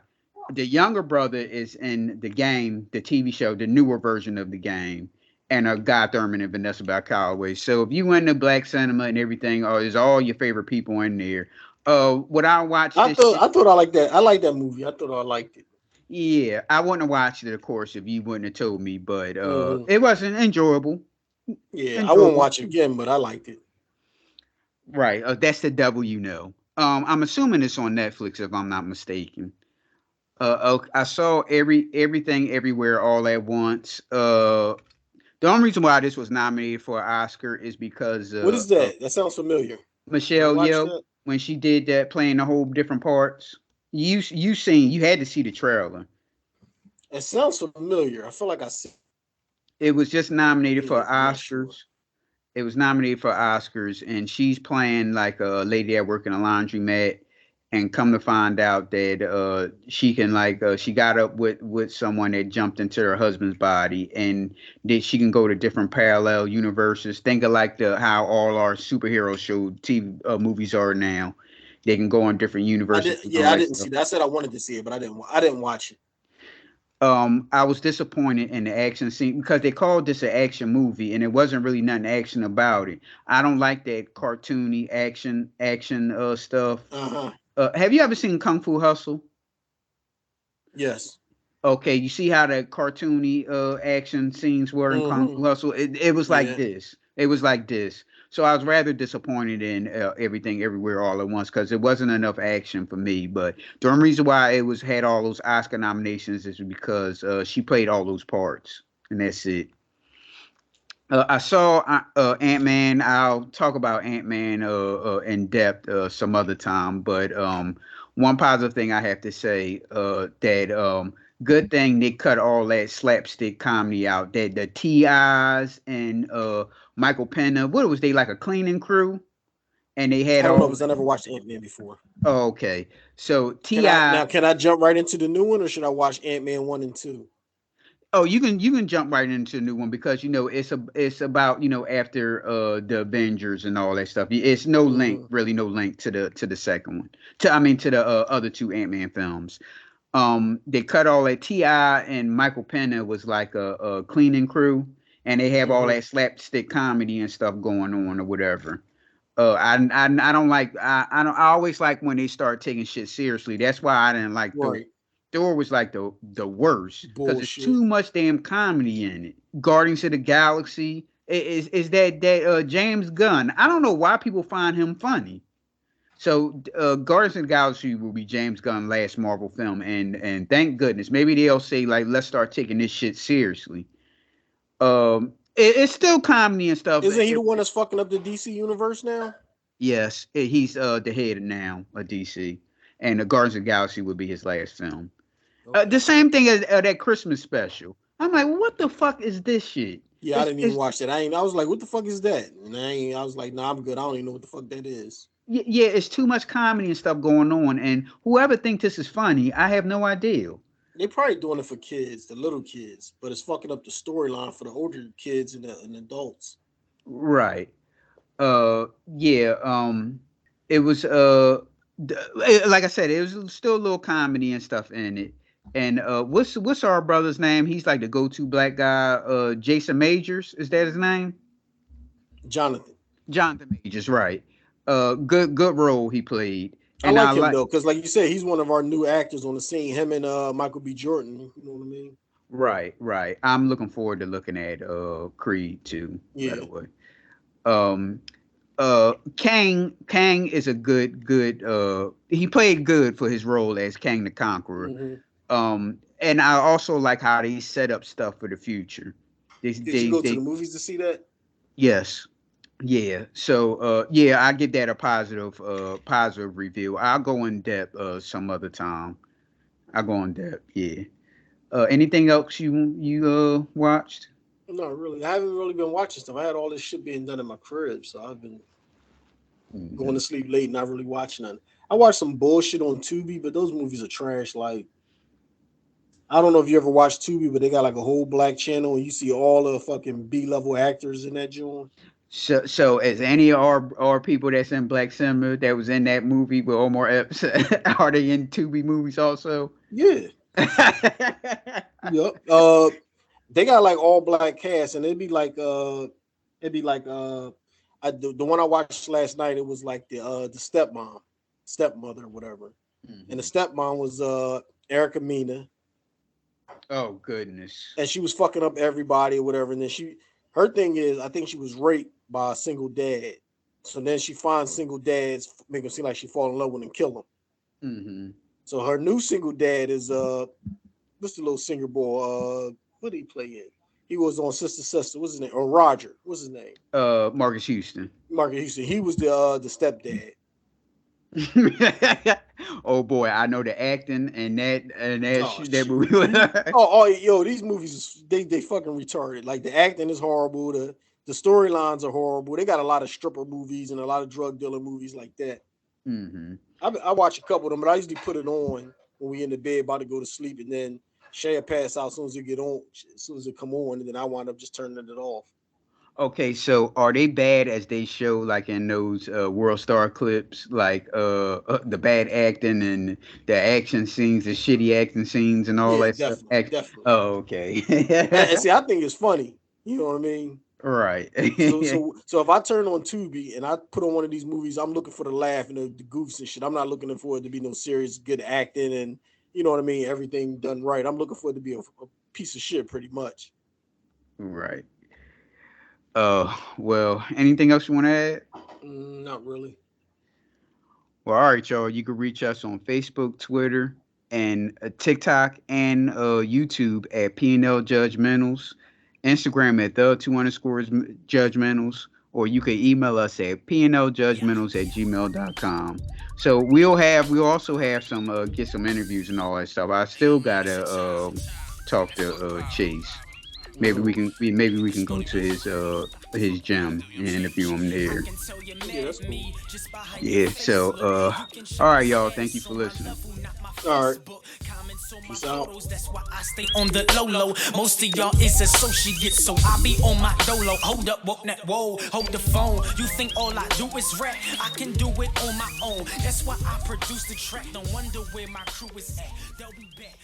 The younger brother is in The Game, the TV show, the newer version of The Game, and Guy Thurman and Vanessa Bell Calloway. So if you into black cinema and everything, there's all your favorite people in there. Would I watch this?
I thought I liked that. I liked that movie. I thought I liked it.
Yeah, I wouldn't have watched it, of course, if you wouldn't have told me, but it wasn't enjoyable.
Yeah, I won't watch it again, but I liked it.
Right. That's the devil, you know. I'm assuming it's on Netflix, if I'm not mistaken. I saw everything everywhere all at once. The only reason why this was nominated for an Oscar is because
what is that? That sounds familiar.
Michelle Yeoh, when she did that, playing the whole different parts. You had to see the trailer.
It sounds familiar. I feel like I see.
It was just nominated for Oscars. Sure. It was nominated for Oscars, and she's playing like a lady that works in a laundromat. And come to find out that she can she got up with someone that jumped into her husband's body, and that she can go to different parallel universes. Think of like how all our superhero show TV movies are now. They can go on different universes.
I didn't see that. I said I wanted to see it, but I didn't watch it.
I was disappointed in the action scene because they called this an action movie, and it wasn't really nothing action about it. I don't like that cartoony action stuff. Have you ever seen Kung Fu Hustle?
Yes.
Okay, you see how the cartoony action scenes were in Kung Fu Hustle? It was like this. It was like this. So I was rather disappointed in Everything Everywhere All at Once because it wasn't enough action for me. But the only reason why it had all those Oscar nominations is because she played all those parts, and that's it. I saw Ant-Man. I'll talk about Ant-Man in depth some other time. But one positive thing I have to say that Good thing they cut all that slapstick comedy out. That the T.I.s and Michael Pena, what was they, like a cleaning crew? And they
I
had
don't know
all.
because I never watched Ant-Man before.
Oh, okay, so
Can I
T.I.
now? Can I jump right into the new one, or should I watch Ant-Man 1 and 2?
Oh, you can jump right into the new one because it's about after the Avengers and all that stuff. It's no link,
Hmm.
really no link to the second one. To the other two Ant-Man films. They cut all that. T.I. and Michael Pena was like a cleaning crew, and they have all
Hmm.
that slapstick comedy and stuff going on or whatever. I don't like I always like when they start taking shit seriously. That's why I didn't like Thor.
Right.
Thor was like the worst because there's
Bullshit.
too much damn comedy in it. Guardians of the Galaxy is that James Gunn. I don't know why people find him funny. So Guardians of the Galaxy will be James Gunn's last Marvel film, and thank goodness. Maybe they'll say like, let's start taking this shit seriously. It's still comedy and stuff.
Isn't he the one that's fucking up the DC universe now?
Yes, he's the head now of DC, and the Guardians of the Galaxy would be his last film.
Okay.
The same thing as that Christmas special. I'm like, what the fuck is this shit?
Yeah, I didn't even watch that. I was like, what the fuck is that? And I was like, nah, I'm good. I don't even know what the fuck that is.
Yeah, it's too much comedy and stuff going on, and whoever thinks this is funny, I have no idea.
They probably doing it for kids, the little kids, but it's fucking up the storyline for the older kids and adults.
Right. Yeah. It was like I said, it was still a little comedy and stuff in it. And what's our brother's name? He's like the go-to black guy. Jason Majors, is that his name?
Jonathan.
Jonathan Majors, right? Good role he played,
I
and I
like him
like.
though, because like you said, he's one of our new actors on the scene. Him and Michael B. Jordan. You know what I mean?
Right, right. I'm looking forward to looking at Creed too. By
Yeah.
the way, um, Kang is a good. He played good for his role as Kang the Conqueror.
Hmm.
And I also like how they set up stuff for the future.
Did you go to the movies to see that?
Yes. Yeah. So yeah, I give that a positive review. I'll go in depth some other time. I'll go in depth, yeah. Anything else you watched?
No, really. I haven't really been watching stuff. I had all this shit being done in my crib, so I've been going to sleep late, not really watching nothing. I watched some bullshit on Tubi, but those movies are trash. Like, I don't know if you ever watched Tubi, but they got like a whole black channel, and you see all the fucking B-level actors in that joint.
So as any of our people that's in Black Cinema that was in that movie with Omar Epps, are they in Tubi movies also?
Yeah. Yep. They got like all black cast, and it'd be like the one I watched last night. It was like the stepmother, or whatever, and the stepmom was Erica Mena,
Oh goodness.
and she was fucking up everybody or whatever. And then her thing is, I think she was raped by a single dad. So then she finds single dads, make it seem like she fall in love with him and kill him.
Mm-hmm.
So her new single dad is what's the little singer boy? What did he play in? He was on Sister. What's his name? Or Roger. What's his name?
Marcus Houston.
Marcus Houston. He was the stepdad.
Oh boy, I know the acting and
Oh,
that movie.
yo, these movies they fucking retarded. Like the acting is horrible. The storylines are horrible. They got a lot of stripper movies and a lot of drug dealer movies like that.
Mm-hmm.
I watch a couple of them, but I usually put it on when we in the bed about to go to sleep, and then Shay pass out as soon as it get on, as soon as it come on, and then I wind up just turning it off.
Okay, so are they bad as they show like in those World Star clips, like the bad acting and the action scenes, the shitty acting scenes and all
Yeah,
that stuff?
definitely, definitely.
Oh, okay.
And see, I think it's funny. You know what I mean?
Right.
So if I turn on Tubi and I put on one of these movies, I'm looking for the laugh and the goofs and shit. I'm not looking for it to be no serious good acting and you know what I mean, everything done right. I'm looking for it to be a piece of shit, pretty much.
Right. Well, anything else you want to add?
Not really.
Well, all right, y'all. You can reach us on Facebook, Twitter, and TikTok and YouTube at pnljudgementals. Instagram at the _judgementals. or you can email us at pnljudgementals@gmail.com. So we'll also have some get some interviews and all that stuff. I still gotta talk to Chase. Maybe we can go to his gym and interview him there.
Yeah, that's cool.
Yeah. So all right, y'all. Thank you for listening.
All right. Peace out.
That's why I stay on the low. Most of y'all is associates, so I be on my dolo. Hold up, walk that whoa, hold the phone. You think all I do is rap? I can do it on my own. That's why I produce the track. Don't wonder where my crew is at. They'll be back.